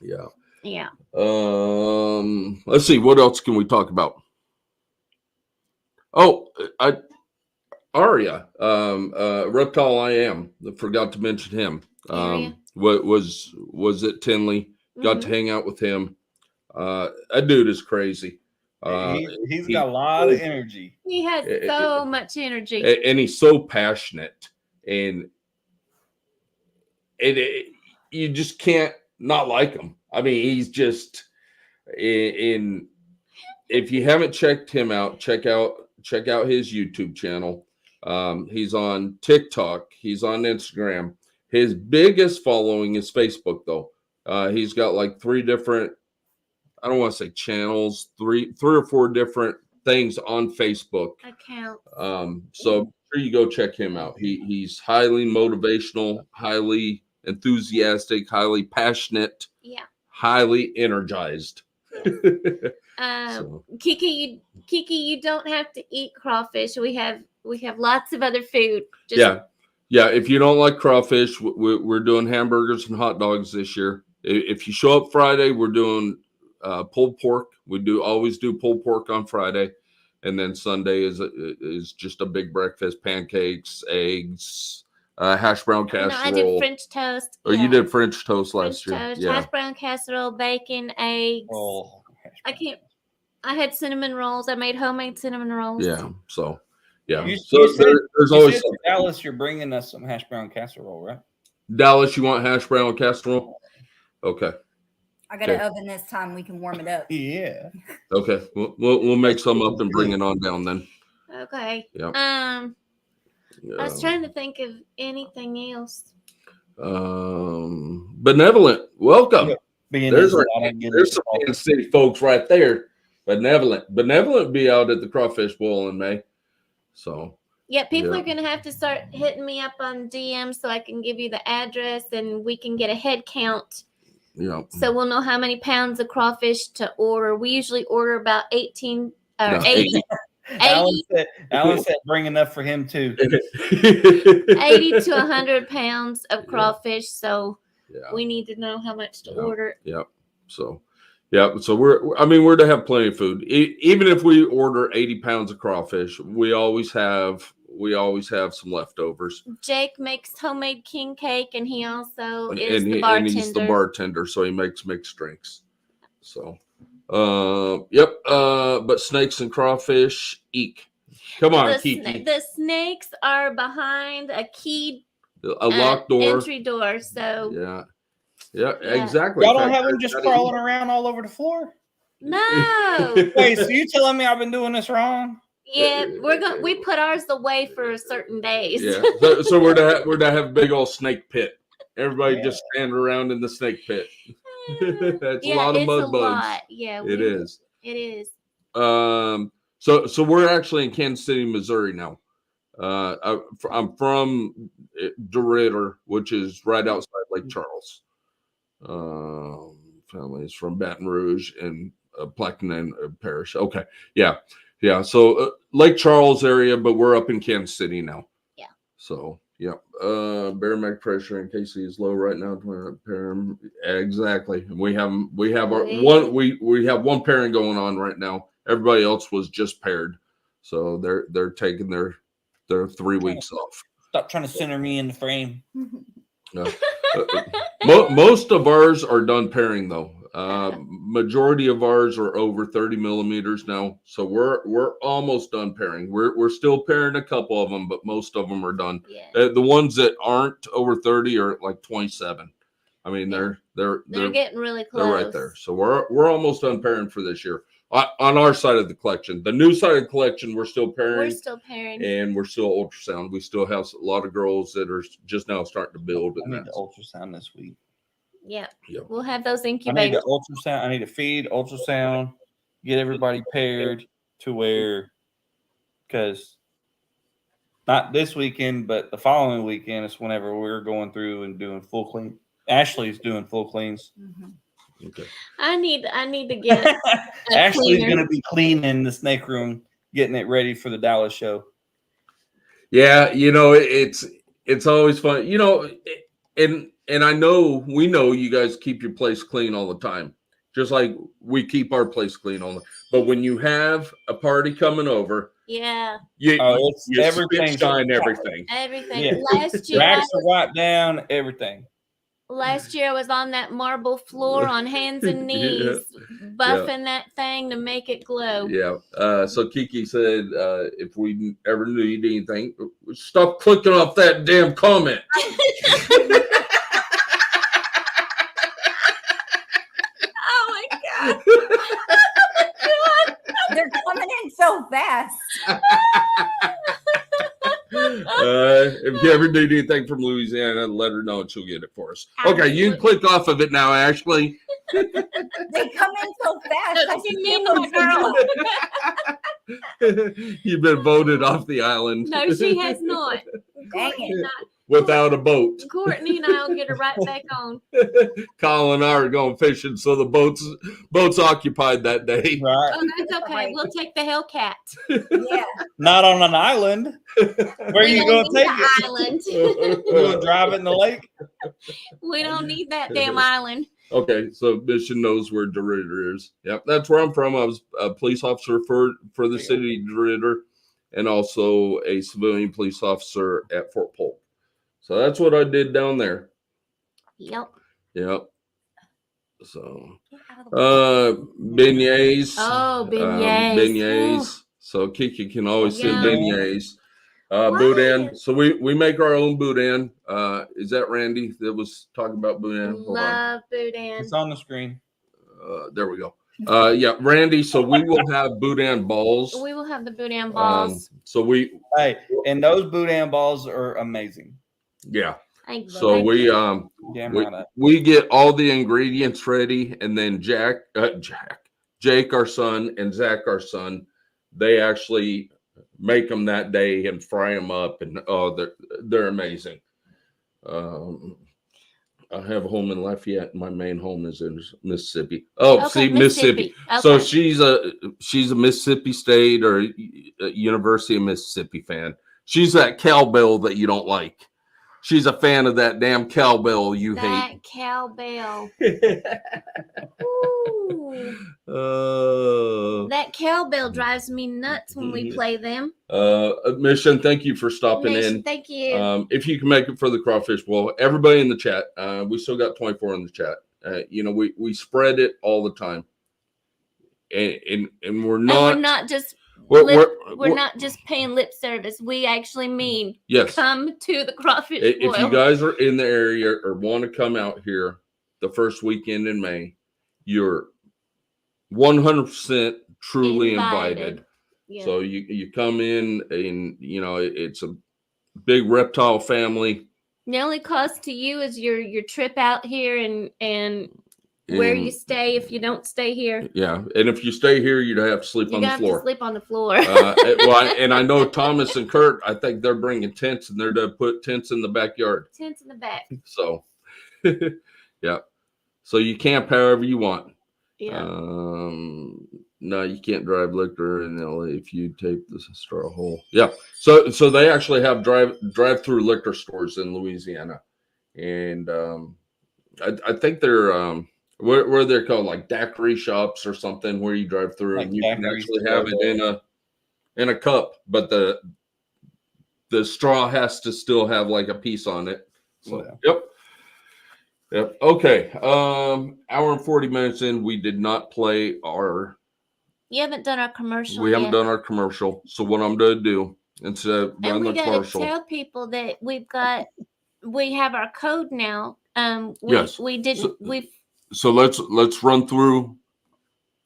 yeah. Yeah. Let's see, what else can we talk about? Oh, Aria, Reptile I Am. I forgot to mention him. What was it TINLEY? Got to hang out with him. That dude is crazy. He's got a lot of energy. He has so much energy, and he's so passionate, and you just can't not like him. I mean, he's just in. If you haven't checked him out, check out his YouTube channel. He's on TikTok. He's on Instagram. His biggest following is Facebook, though. He's got like 3 different, I don't want to say channels, 3 or 4 different things on Facebook. Account. So make sure you go check him out. He's highly motivational, highly enthusiastic, highly passionate, highly energized. Kiki, you don't have to eat crawfish. We have lots of other food. Yeah. If you don't like crawfish, we're doing hamburgers and hot dogs this year. If you show up Friday, we're doing pulled pork. We always do pulled pork on Friday, and then Sunday is just a big breakfast: pancakes, eggs, hash brown casserole. I did French toast. You did French toast last year. Toast, hash brown casserole, bacon, eggs. Oh, I had cinnamon rolls. I made homemade cinnamon rolls. Yeah. So. Yeah. There's always Dallas. You're bringing us some hash brown casserole, right? Dallas, you want hash brown casserole? Okay. I got an oven this time. We can warm it up. Yeah. Okay. We'll make some up and bring it on down then. Okay. Yeah. I was trying to think of anything else. Benevolent, welcome. There's some Kansas City folks right there. Benevolent be out at the crawfish boil in May. So people are gonna have to start hitting me up on DM so I can give you the address and we can get a head count. Yeah. So we'll know how many pounds of crawfish to order. We usually order about 80. Alan said bring enough for him too. 80 to 100 pounds of crawfish. So we need to know how much to order. Yep. So we're to have plenty of food. Even if we order 80 pounds of crawfish, we always have some leftovers. Jake makes homemade king cake, and he also is the bartender. And he's the bartender, so he makes mixed drinks. So, but snakes and crawfish, eek. Come on, Kiki. The snakes are behind a keyed locked door, entry door. So yeah, exactly. Y'all don't have them just crawling around all over the floor? No. Wait, so you telling me I've been doing this wrong? Yeah, we put ours away for certain days. Yeah, so we're to have a big old snake pit. Everybody just stand around in the snake pit. That's a lot of mud bugs. Yeah, it is. It is. So we're actually in Kansas City, Missouri now. I'm from DeRidder, which is right outside Lake Charles. Family is from Baton Rouge and Plaquemine Parish. Okay, yeah. So Lake Charles area, but we're up in Kansas City now. Yeah. So yeah, barometric pressure in KC is low right now. Exactly. We have our one. We have one pairing going on right now. Everybody else was just paired, so they're taking their 3 weeks off. Stop trying to center me in the frame. Most of ours are done pairing though. Majority of ours are over 30 millimeters now, so we're almost done pairing. We're still pairing a couple of them, but most of them are done. Yeah. The ones that aren't over 30 are like 27. I mean, they're getting really close. They're right there. So we're almost done pairing for this year. On our side of the collection, the new side of the collection, we're still pairing. And we're still ultrasound. We still have a lot of girls that are just now starting to build. I need the ultrasound this week. Yep. We'll have those I incubators. need the ultrasound. I need to feed ultrasound, get everybody paired to where, because not this weekend, but the following weekend is whenever we're going through and doing full clean. Ashley's doing full cleans. Mm-hmm. Okay. I need to get Ashley's going to be cleaning the snake room, getting it ready for the Dallas show. Yeah, it's always fun, and I know we know you guys keep your place clean all the time, just like we keep our place clean all the. But when you have a party coming over, you everything, shine everything. Yeah. Last year, racks are wiped down, everything. Last year I was on that marble floor on hands and knees, buffing that thing to make it glow. Yeah. So Kiki said, if we ever need anything, stop clicking off that damn comment. Oh my God. They're coming in so fast. If you ever need anything from Louisiana, let her know and she'll get it for us. Okay, you can click off of it now, Ashley. They come in so fast. I didn't mean to, girl. You've been voted off the island. No, she has not. Without a boat. Courtney and I'll get her right back on. Colin and I are going fishing, so the boat's occupied that day. Right. Oh, that's okay. We'll take the Hellcat. Yeah. Not on an island. Where are you going to take it? Island. You going to drive it in the lake? We don't need that damn island. Okay, so Mission knows where DeRidder is. Yep, that's where I'm from. I was a police officer for the city of DeRidder, and also a civilian police officer at Fort Polk. So that's what I did down there. Yep. So, beignets. Oh, beignets. Beignets. So Kiki can always send beignets. Boudin. So we make our own boudin. Is that Randy that was talking about boudin? Love boudin. It's on the screen. There we go. Yeah, Randy. So we will have boudin balls. We will have the boudin balls. And those boudin balls are amazing. Yeah. So we get all the ingredients ready, and then Jake, our son, and Zach, our son, they actually make them that day and fry them up, and they're amazing. I have a home in Lafayette. My main home is in Mississippi. Mississippi. Okay. So she's a Mississippi State or University of Mississippi fan. She's that cowbell that you don't like. She's a fan of that damn cowbell you hate. That cowbell. That cowbell drives me nuts when we play them. Mission, thank you for stopping in. Thank you. If you can make it for the crawfish boil, everybody in the chat, we still got 24 in the chat. We spread it all the time. And we're not just we're not just paying lip service. We actually mean come to the crawfish boil. If you guys are in the area or want to come out here the first weekend in May, you're 100% truly invited. Yeah. So you come in, and it's a big reptile family. The only cost to you is your trip out here and where you stay if you don't stay here. Yeah, and if you stay here, you'd have to sleep on the floor. To sleep on the floor. And I know Thomas and Kurt, I think they're bringing tents, and they're to put tents in the backyard. Tents in the back. So, yeah. So you camp however you want. Yeah. No, you can't drive liquor in LA if you tape the straw hole. Yeah. So they actually have drive-through liquor stores in Louisiana, and I think they're where they're called like daiquiri shops or something, where you drive through like and you can actually have it in a cup, but the straw has to still have like a piece on it. So Yep. Okay. Hour and 40 minutes in, we did not play our. You haven't done our commercial. We haven't done our commercial. So what I'm going to do instead of run the commercial. We got to tell people that we have our code now. Yes. We didn't. So let's run through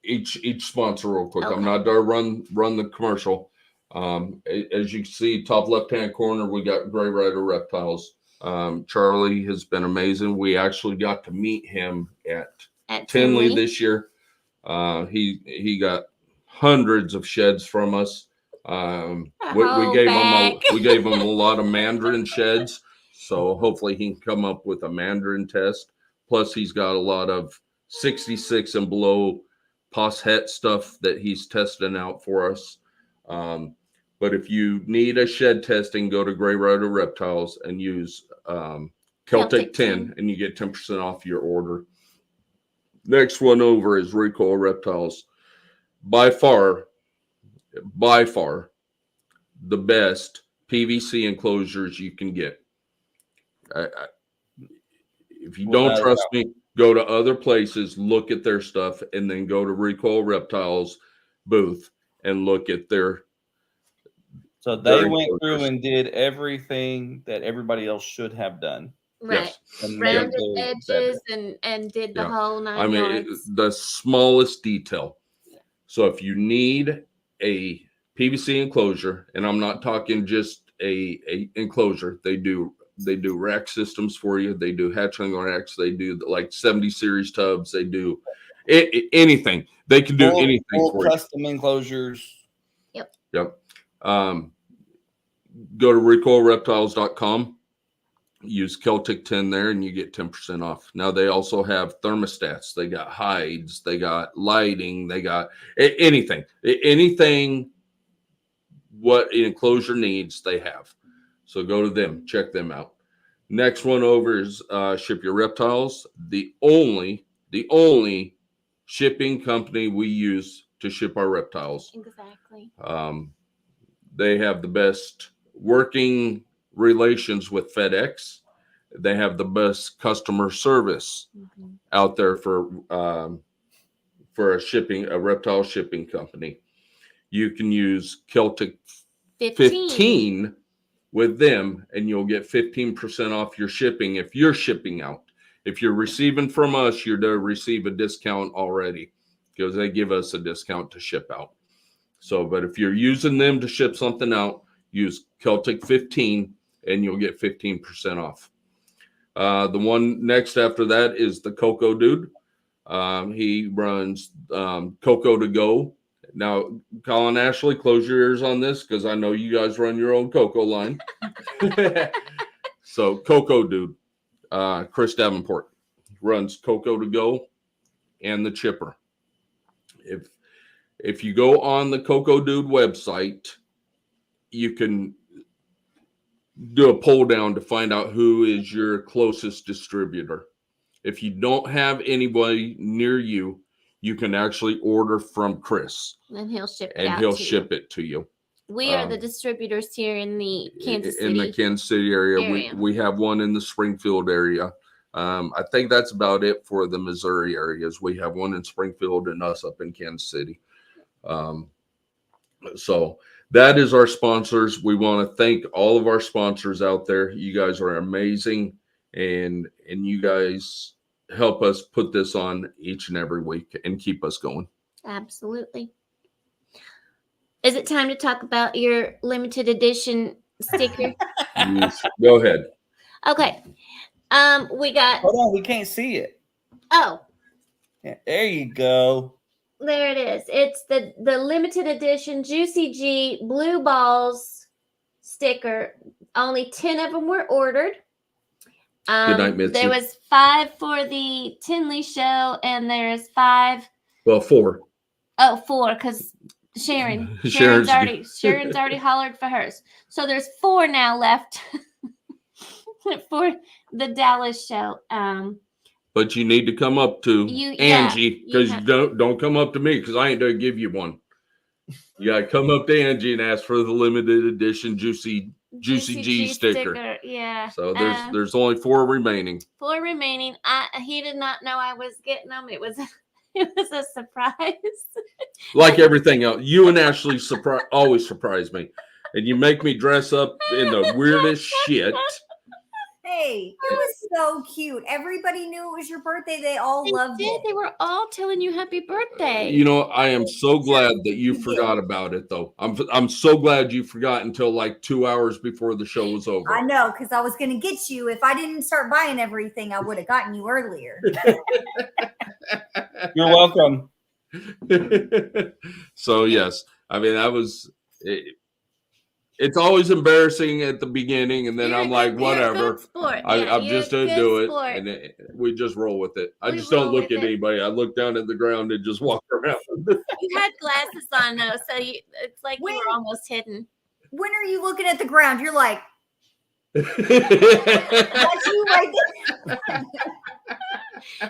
each sponsor real quick. Okay. I'm not going to run the commercial. As you can see, top left-hand corner, we got Gray Rider Reptiles. Charlie has been amazing. We actually got to meet him at TINLEY this year. He got hundreds of sheds from us. We gave him a lot of Mandarin sheds, so hopefully he can come up with a Mandarin test. Plus, he's got a lot of 66 and below Poshet stuff that he's testing out for us. But if you need a shed testing, go to Gray Rider Reptiles and use Celtic 10, and you get 10% off your order. Next one over is Recoil Reptiles. By far, the best PVC enclosures you can get. If you don't trust me, go to other places, look at their stuff, and then go to Recoil Reptiles booth and look at their. So they went through and did everything that everybody else should have done. Right. Yes. Rounded edges and did the whole 9 yards. The smallest detail. So if you need a PVC enclosure, and I'm not talking just a enclosure, they do rack systems for you. They do hatchling racks. They do like 70 series tubs. They do anything. They can do anything for custom you. Enclosures. Yep. Go to recoilreptiles.com. Use Celtic 10 there, and you get 10% off. Now they also have thermostats. They got hides. They got lighting. They got anything what an enclosure needs. They have. So go to them. Check them out. Next one over is Ship Your Reptiles. The only shipping company we use to ship our reptiles. Exactly. They have the best working relations with FedEx. They have the best customer service out there for a reptile shipping company. You can use Celtic 15 with them, and you'll get 15% off your shipping if you're shipping out. If you're receiving from us, you're to receive a discount already because they give us a discount to ship out. So, but if you're using them to ship something out, use Celtic 15 and you'll get 15% off. The one next after that is the Coco Dude. He runs Coco to Go. Now, Colin, Ashley, close your ears on this because I know you guys run your own Coco line. So Coco Dude, Chris Davenport runs Coco to Go and the Chipper. If you go on the Coco Dude website, you can do a pull down to find out who is your closest distributor. If you don't have anybody near you, you can actually order from Chris. And he'll ship it to you. We are the distributors here in the Kansas City. In the Kansas City area. We have one in the Springfield area. I think that's about it for the Missouri areas. We have one in Springfield and us up in Kansas City. So that is our sponsors. We want to thank all of our sponsors out there. You guys are amazing, and you guys help us put this on each and every week and keep us going. Absolutely. Is it time to talk about your limited edition sticker? Yes. Go ahead. Okay. We got. Hold on, we can't see it. Oh. Yeah, there you go. There it is. It's the limited edition Juicy G Blue Balls sticker. Only 10 of them were ordered. Good night, Mitzi. There was 5 for the Tinley show, and there's 5. Well, 4. Oh, 4, because Sharon's already hollered for hers. So there's 4 now left for the Dallas show. But you need to come up to Angie, because you don't come up to me, because I ain't gonna give you one. You gotta come up to Angie and ask for the limited edition Juicy G sticker. Yeah. So there's only 4 remaining. 4 remaining. He did not know I was getting them. It was a surprise. Like everything else, you and Ashley always surprise me, and you make me dress up in the weirdest shit. Hey, it was so cute. Everybody knew it was your birthday. They all loved it. They were all telling you happy birthday. You know, I am so glad that you forgot about it, though. I'm so glad you forgot until like 2 hours before the show was over. I know, because I was going to get you. If I didn't start buying everything, I would have gotten you earlier. You're welcome. So, yes. I mean, it's always embarrassing at the beginning, and then I'm like, whatever. I'm just going to do it, and we just roll with it. I just don't look at anybody. I look down at the ground and just walk around. You had glasses on, though, so it's like you were almost hidden. When are you looking at the ground? You're like, that's you right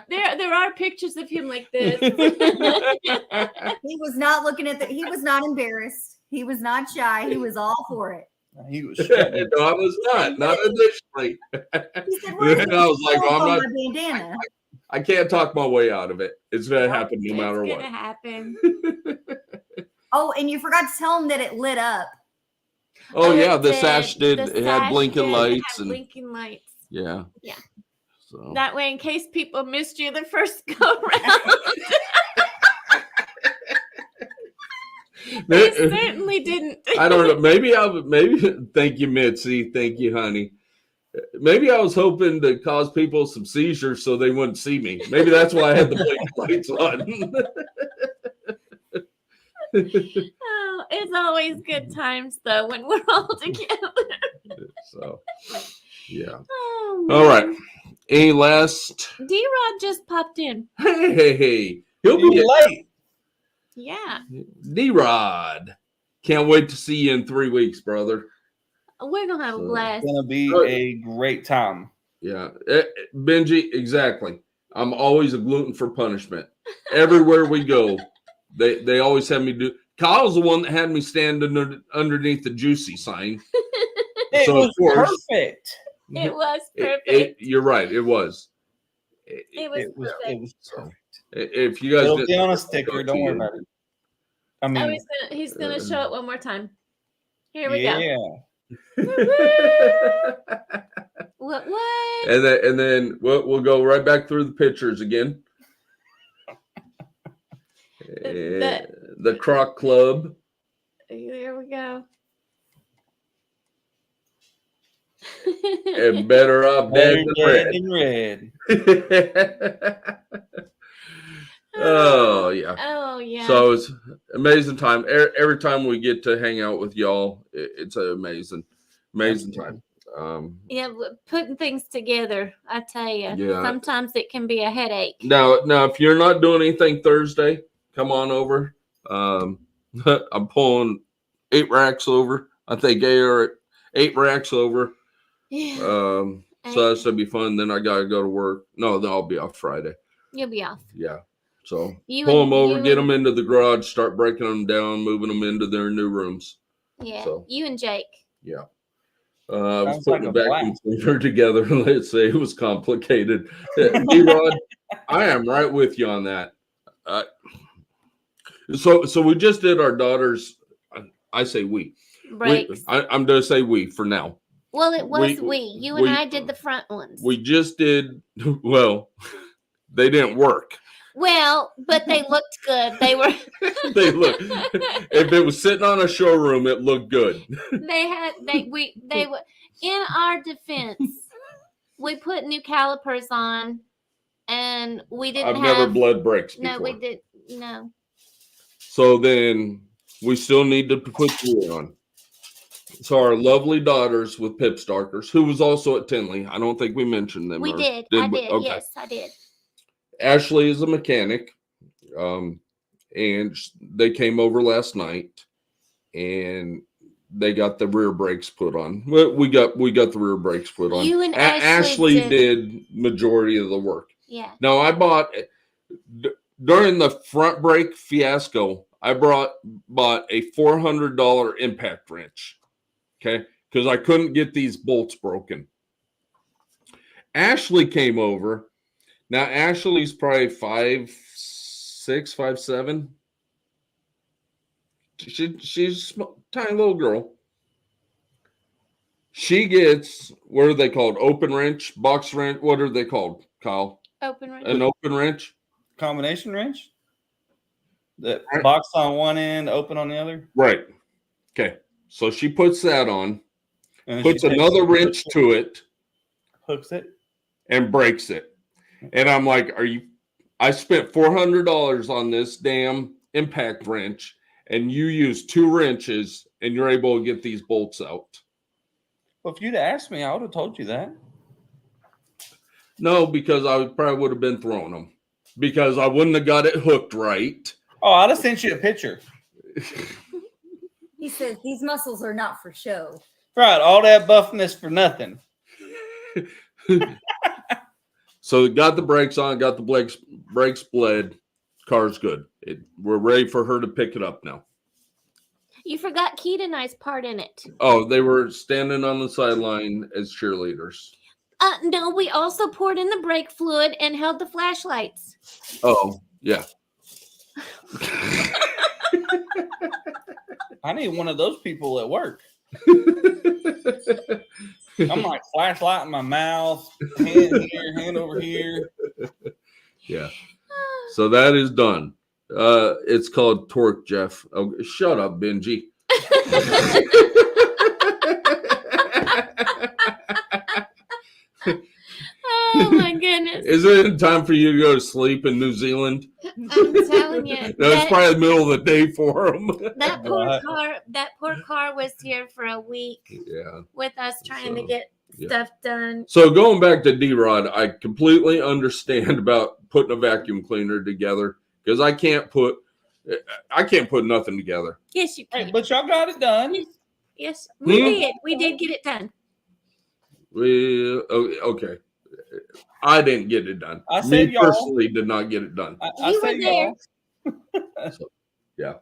there. There are pictures of him like this. He was not looking at he was not embarrassed. He was not shy. He was all for it. He was. No, I was not initially. He said, I was like, I'm not. My bandana. I can't talk my way out of it. It's going to happen no matter what. It's going to happen. Oh, and you forgot to tell him that it lit up. Oh yeah, the sash did. It had blinking lights. Blinking lights. Yeah. Yeah. So that way, in case people missed you the first go round. They certainly didn't. I don't know. Maybe. Thank you, Mitzi. Thank you, honey. Maybe I was hoping to cause people some seizures so they wouldn't see me. Maybe that's why I had the blinking lights on. Oh, it's always good times though when we're all together. So, yeah. Oh, all right. Any last? D-Rod just popped in. Hey. He'll be late. Yeah. D-Rod. Can't wait to see you in 3 weeks, brother. We're going to have a blast. It's going to be a great time. Yeah. Benji, exactly. I'm always a glutton for punishment. Everywhere we go, they always have me do. Kyle's the one that had me stand underneath the Juicy sign. It was perfect. It was perfect. You're right. It was. It was perfect. If you guys it'll be on a sticker, don't worry about it. I mean, he's gonna show it one more time. Here we go. What? And then we'll go right back through the pictures again. The Croc Club. Here we go. And better up dead than red. Oh yeah. So it's amazing time. Every time we get to hang out with y'all, it's an amazing time. Putting things together, I tell you. Yeah. Sometimes it can be a headache. Now, if you're not doing anything Thursday, come on over. I'm pulling 8 racks over. I think they are at 8 racks over. Yeah. So that's gonna be fun. Then I gotta go to work. No, then I'll be off Friday. You'll be off. Yeah. So pull them over, get them into the garage, start breaking them down, moving them into their new rooms. Yeah. So, you and Jake. Yeah. I was putting a vacuum cleaner together. Let's say it was complicated. D-Rod, I am right with you on that. So we just did our daughter's. I say we. Breaks. I'm going to say we for now. Well, it was we. You and I did the front ones. We just did. Well, they didn't work. Well, but they looked good. They were. They look. If it was sitting on a showroom, it looked good. They were. In our defense, we put new calipers on, and we didn't I've never bled brakes before. No, we did no. So then we still need to put the on. So our lovely daughters with Pip Starkers, who was also at Tinley. I don't think we mentioned them. We did. I did. Okay. Yes, I did. Ashley is a mechanic, and they came over last night, and they got the rear brakes put on. We got the rear brakes put on. You and Ashley did majority of the work. Yeah. Now I bought during the front brake fiasco. I bought a $400 impact wrench. Okay, because I couldn't get these bolts broken. Ashley came over. Now Ashley's probably 5'6", 5'7". She's a tiny little girl. She gets, what are they called? Open wrench, box wrench. What are they called, Kyle? Open wrench. An open wrench. Combination wrench. The box on one end, open on the other. Right. Okay. So she puts that on, puts another wrench to it, hooks it, and breaks it. And I'm like, I spent $400 on this damn impact wrench, and you use 2 wrenches, and you're able to get these bolts out. Well, if you'd asked me, I would have told you that. No, because I probably would have been throwing them. Because I wouldn't have got it hooked right. Oh, I'd have sent you a picture. He says these muscles are not for show. Right, all that buffness for nothing. So got the brakes on, got the brakes bled. Car's good. We're ready for her to pick it up now. You forgot Keita and I's part in it. Oh, they were standing on the sideline as cheerleaders. No, we also poured in the brake fluid and held the flashlights. Oh, yeah. I need one of those people at work. I'm like flashlight in my mouth, hand here, hand over here. Yeah. So that is done. It's called torque, Jeff. Oh, shut up, Benji. Oh my goodness. Is it time for you to go to sleep in New Zealand? I'm telling you. That's probably the middle of the day for them. That poor car was here for a week with us trying to get stuff done. So going back to D-Rod, I completely understand about putting a vacuum cleaner together because I can't put nothing together. Yes, you can. But y'all got it done. Yes, we did. We did get it done. Okay. I didn't get it done. I said Me personally did not get it done. You were there. So, yeah.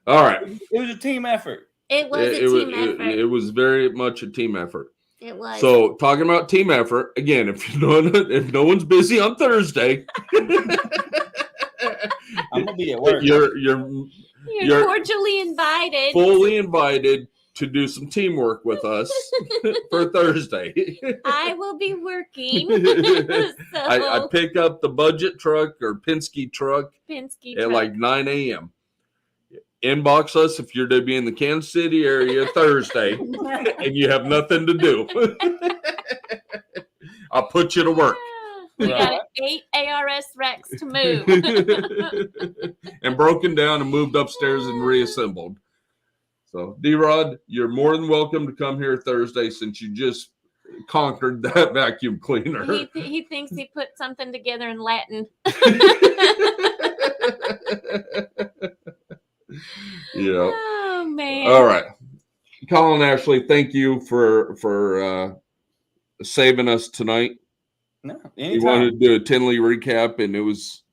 All right. It was a team effort. It was a team effort. It was very much a team effort. It was. So talking about team effort again, if no one's busy on Thursday, I'm gonna be at work. You're cordially invited. Fully invited to do some teamwork with us for Thursday. I will be working. I pick up the budget truck or Penske truck at like 9 a.m. Inbox us if you're to be in the Kansas City area Thursday and you have nothing to do. I'll put you to work. We got 8 ARS wrecks to move. And broken down and moved upstairs and reassembled. So, D-Rod, you're more than welcome to come here Thursday since you just conquered that vacuum cleaner. He thinks he put something together in Latin. Yeah. Oh, man. All right. Colin, Ashley, thank you for saving us tonight. No, anytime. We wanted to do a TINLEY recap, and it was,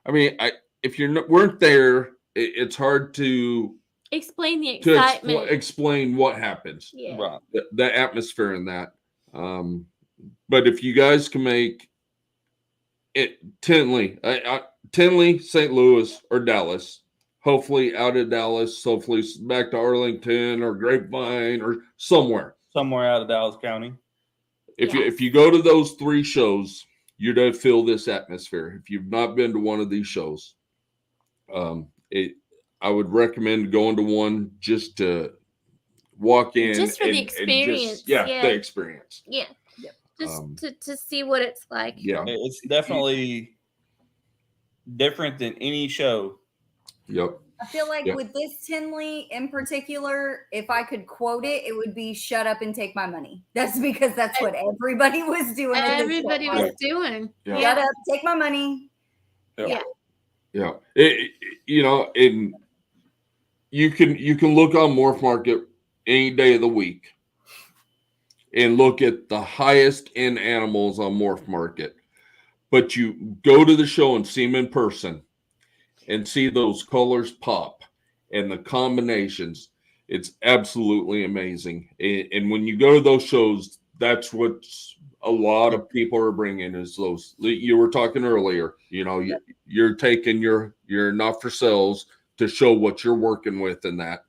if you weren't there, it's hard to explain the excitement. Explain what happens. Yeah. Right. The atmosphere in that. But if you guys can make it TINLEY, St. Louis or Dallas, hopefully out of Dallas, hopefully back to Arlington or Grapevine or somewhere out of Dallas County. If you go to those 3 shows, you're going to feel this atmosphere. If you've not been to one of these shows, I would recommend going to one just to walk in. Just for the experience. The experience. Yeah. just to see what it's like. Yeah, It's definitely different than any show. Yep. I feel like with this Tinley in particular, if I could quote it, it would be "Shut up and take my money." That's because that's what everybody was doing. Everybody was doing. Yeah. Shut up, take my money. Yeah. Yeah. You know, and you can look on Morph Market any day of the week and look at the highest end animals on Morph Market, but you go to the show and see them in person and see those colors pop and the combinations. It's absolutely amazing. And when you go to those shows, that's what a lot of people are bringing is those. You were talking earlier, you know, you're taking your not for sales to show what you're working with in that.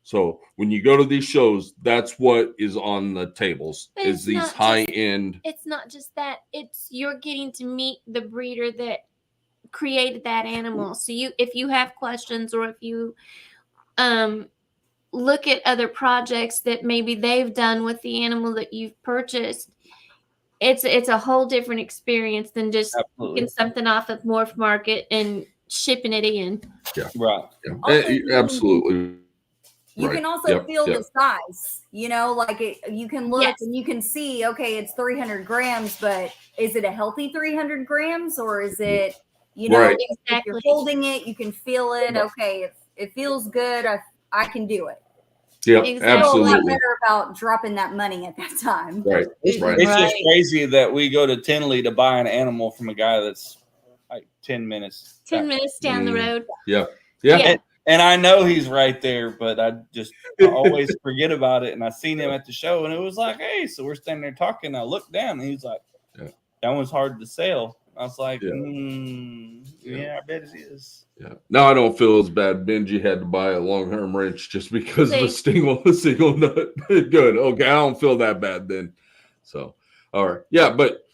So when you go to these shows, that's what is on the tables is these high end. It's not just that. It's you're getting to meet the breeder that created that animal. So if you have questions or if you look at other projects that maybe they've done with the animal that you've purchased, it's a whole different experience than just picking something off of Morph Market and shipping it in. Yeah. Right. Yeah. Also, Absolutely. You can also feel the size, you know, like you can look and you can see, okay, it's 300 grams, but is it a healthy 300 grams or is it, you know, if you're holding it, you can feel it. Okay, if it feels good, I can do it. Yeah, exactly. absolutely. I feel a lot better about dropping that money at that time. Right. It's just crazy that we go to Tinley to buy an animal from a guy that's like 10 minutes. 10 minutes down the road. Yeah. And I know he's right there, but I always forget about it. And I seen him at the show, and it was like, hey, so we're standing there talking. I looked down, and he's like, that one's hard to sell. I was like, I bet it is. Yeah. Now I don't feel as bad. Benji had to buy a long arm wrench just because of a single nut. Good. Okay, I don't feel that bad then. So, all right. Yeah, but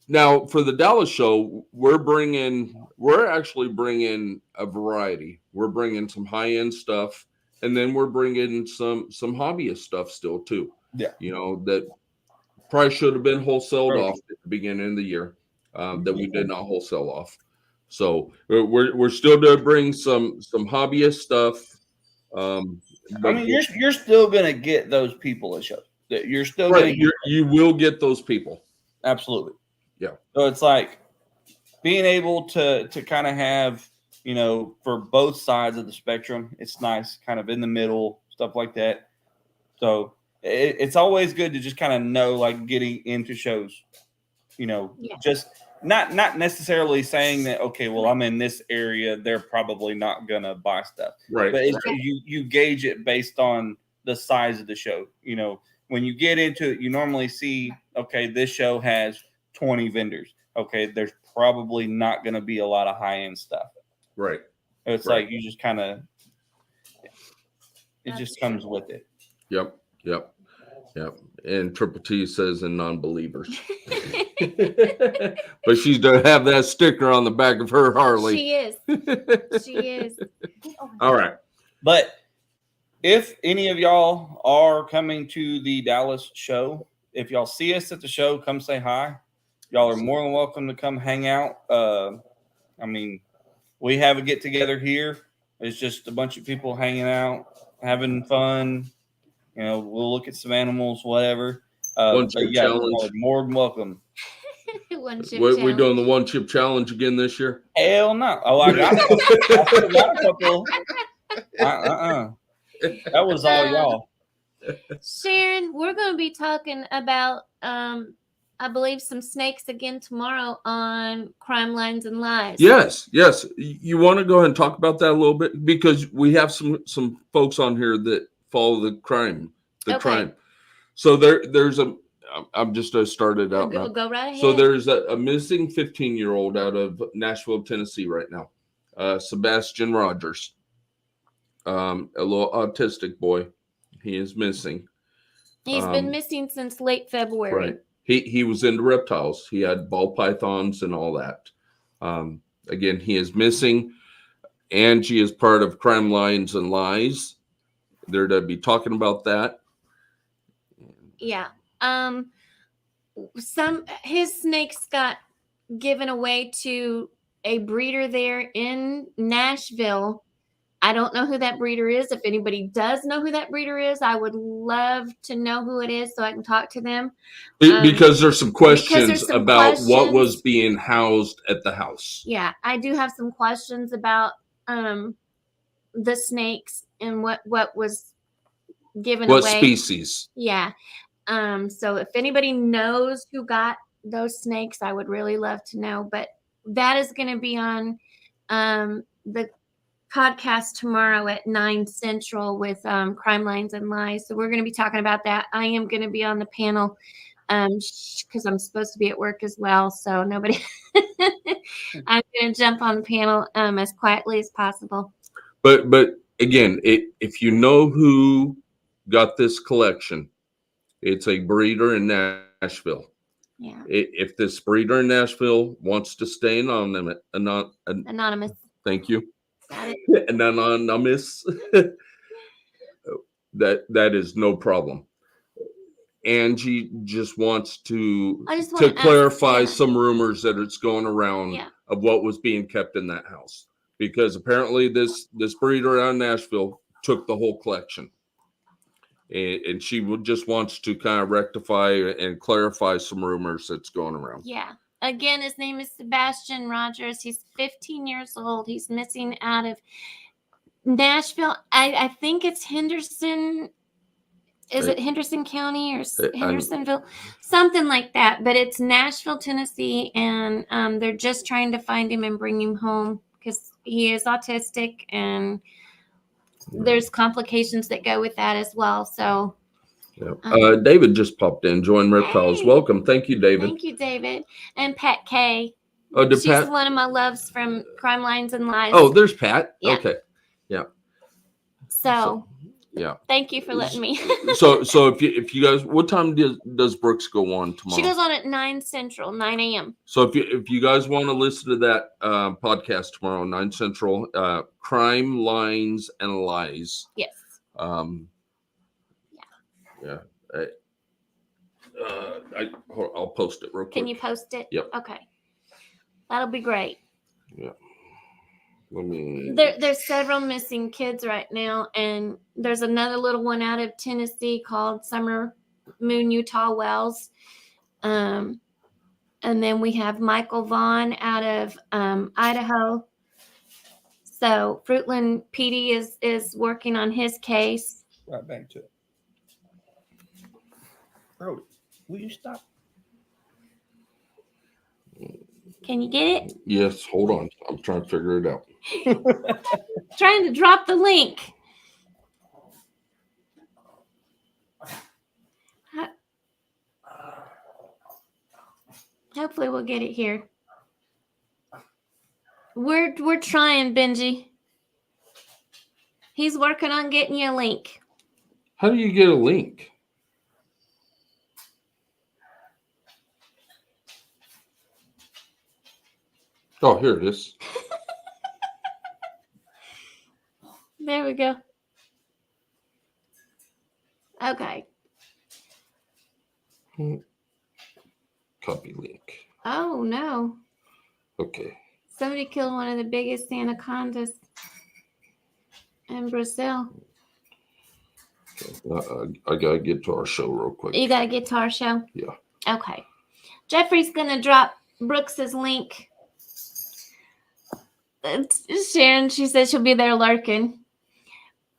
now for the Dallas show, we're actually bringing a variety. We're bringing some high end stuff, and then we're bringing some hobbyist stuff still too. Yeah, you know that probably should have been wholesaled off at the beginning of the year, that we did not wholesale off. So we're still to bring some hobbyist stuff. I mean, you're still gonna get those people at shows. You're still you will get those people. Absolutely. Yeah. So it's like being able to kind of have, you know, for both sides of the spectrum, it's nice, kind of in the middle, stuff like that. So it's always good to just kind of know, like getting into shows, you know, just not necessarily saying that, okay, well, I'm in this area, they're probably not going to buy stuff. Right. But you gauge it based on the size of the show. You know, when you get into it, you normally see, okay, this show has 20 vendors. Okay, there's probably not going to be a lot of high-end stuff. Right. It's like you just kind of, it just comes with it. Yep. And Triple T says in non-believers. But she's to have that sticker on the back of her Harley. She is. She is. All right. But if any of y'all are coming to the Dallas show, if y'all see us at the show, come say hi. Y'all are more than welcome to come hang out. I mean, we have a get together here. It's just a bunch of people hanging out, having fun. You know, we'll look at some animals, whatever. One chip challenge. More than welcome. We doing the one chip challenge again this year? Hell no. Oh, I got a couple. That was all y'all. Sharon, we're going to be talking about, I believe, some snakes again tomorrow on Crime Lines and Lies. Yes. You want to go ahead and talk about that a little bit? Because we have some folks on here that follow the crime. So there's I'm just started out now. Go right ahead. So there's a missing 15-year-old out of Nashville, Tennessee right now. Sebastian Rogers. A little autistic boy. He is missing. He's been missing since late February. Right. He was into reptiles. He had ball pythons and all that. Again, he is missing. Angie is part of Crime Lines and Lies. They're to be talking about that. Yeah. his snakes got given away to a breeder there in Nashville. I don't know who that breeder is. If anybody does know who that breeder is, I would love to know who it is so I can talk to them. Because there's some questions about what was being housed at the house. Yeah, I do have some questions about the snakes and what was given away. What species? Yeah. So if anybody knows who got those snakes, I would really love to know. But that is going to be on the podcast tomorrow at 9 Central with Crime Lines and Lies. So we're going to be talking about that. I am going to be on the panel because I'm supposed to be at work as well. So nobody, I'm going to jump on the panel as quietly as possible. But again, if you know who got this collection, it's a breeder in Nashville. Yeah. If this breeder in Nashville wants to stay anonymous, thank you. Got it. Anonymous. that is no problem. Angie just wants to clarify some rumors that it's going around of what was being kept in that house, because apparently this breeder out of Nashville took the whole collection, and she just wants to kind of rectify and clarify some rumors that's going around. Yeah. Again, his name is Sebastian Rogers. He's 15 years old. He's missing out of Nashville. I think it's Henderson. Is it Henderson County or Hendersonville? Something like that. But it's Nashville, Tennessee. And they're just trying to find him and bring him home because he is autistic. And there's complications that go with that as well. So. Yeah. David just popped in, join Reptiles. Hey. Welcome. Thank you, David. Thank you, David. And Pat K. She's Pat? One of my loves from Crime Lines and Lies. Oh, there's Pat. Yeah. Okay. Yeah. So yeah. Thank you for letting me. so if you guys, what time does Brooks go on tomorrow? She goes on at 9 Central, 9 a.m. So if you guys want to listen to that podcast tomorrow, 9 Central, Crime Lines and Lies. Yes. Yeah. I'll post it real quick. Can you post it? Yep. Okay. That'll be great. Yeah. Let me. There's several missing kids right now, and there's another little one out of Tennessee called Summer Moon Utah Wells. And then we have Michael Vaughn out of Idaho. So Fruitland PD is working on his case. Right back to it. Bro, will you stop? Can you get it? Yes, hold on. I'm trying to figure it out. Trying to drop the link. Hopefully we'll get it here. We're trying, Benji. He's working on getting you a link. How do you get a link? Oh, here it is. There we go. Okay. Copy link. Oh, no. Okay. Somebody killed one of the biggest anacondas in Brazil. I got to get to our show real quick. You got to get to our show? Yeah. Okay. Jeffrey's going to drop Brooks's link. Sharon, she says she'll be there lurking.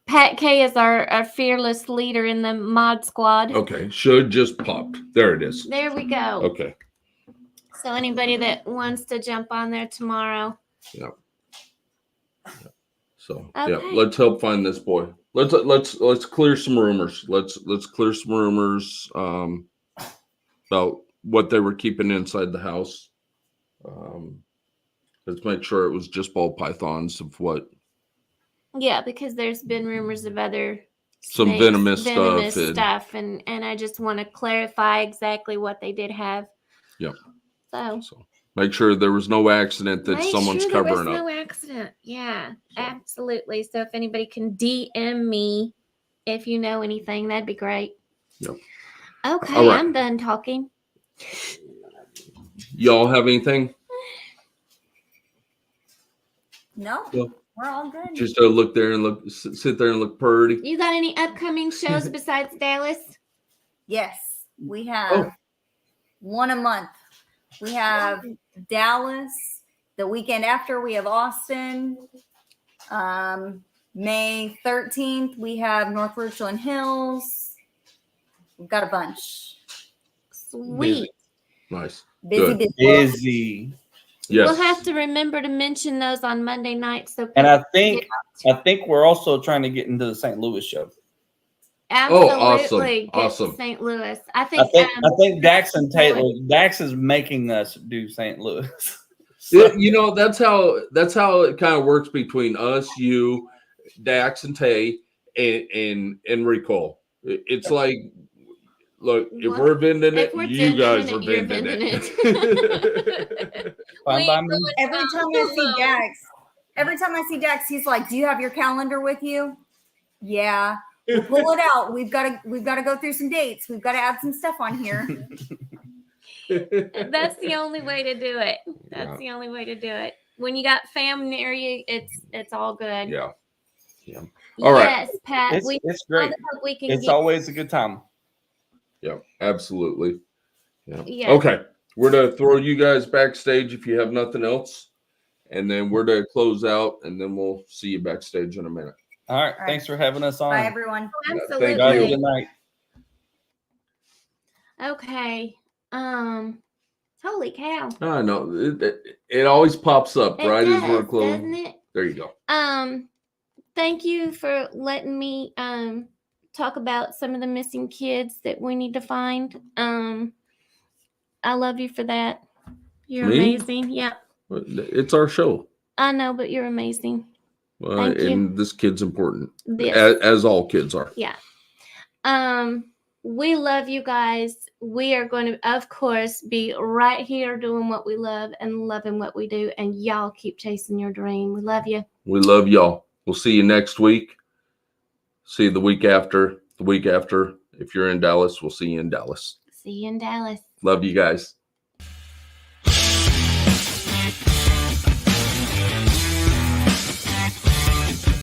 Pat K is our fearless leader in the mod squad. Okay, should just popped. There it is. There we go. Okay. So anybody that wants to jump on there tomorrow. Yeah. So okay. Yeah, let's help find this boy. Let's clear some rumors. Let's clear some rumors about what they were keeping inside the house. Let's make sure it was just ball pythons of what. Yeah, because there's been rumors of other some venomous stuff, and I just want to clarify exactly what they did have. Yeah. So make sure there was no accident that someone's covering up. No accident. Yeah, absolutely. So if anybody can DM me if you know anything, that'd be great. Yep. Okay, right. I'm done talking. Y'all have anything? No, Well, we're all good. just look there and sit there and look pretty. You got any upcoming shows besides Dallas? Yes, we have one a month. We have Dallas. The weekend after, we have Austin. May 13th, we have North Richland Hills. We've got a bunch. Sweet. Nice. Busy, Good. Busy. Yes. We'll have to remember to mention those on Monday night. So And I think we're also trying to get into the St. Louis show. absolutely Awesome. St. Louis. I I think Dax and Taylor. Dax is making us do St. Louis. You know, that's how it kind of works between us, you, Dax and Tay, and Rico. It's like, look, if we're vending it, you guys are vending it. Fine by me. Every time I see Dax, he's like, "Do you have your calendar with you?" Yeah. We'll pull it out. We've got to go through some dates. We've got to add some stuff on here. That's the only way to do it. That's the only way to do it. When you got fam near you, it's all good. Yeah. All right. Yes, Pat. It's great. We can It's always a good time. Yeah, absolutely. Yeah. Okay. We're to throw you guys backstage if you have nothing else. And then we're to close out, and then we'll see you backstage in a minute. All right. Thanks for having us on. Bye, everyone. Absolutely. Thank you. Good night. Okay. Holy cow. I know. It always pops up It right as we're does, closing. doesn't it? There you go. Thank you for letting me talk about some of the missing kids that we need to find. I love you for that. You're Me? amazing. Yeah. It's our show. I know, but you're amazing. Thank you. And this kid's important. Yes. As all kids are. Yeah. We love you guys. We are going to, of course, be right here doing what we love and loving what we do. And y'all keep chasing your dream. We love you. We love y'all. We'll see you next week. See you the week after. The week after. If you're in Dallas, we'll see you in Dallas. See you in Dallas. Love you guys.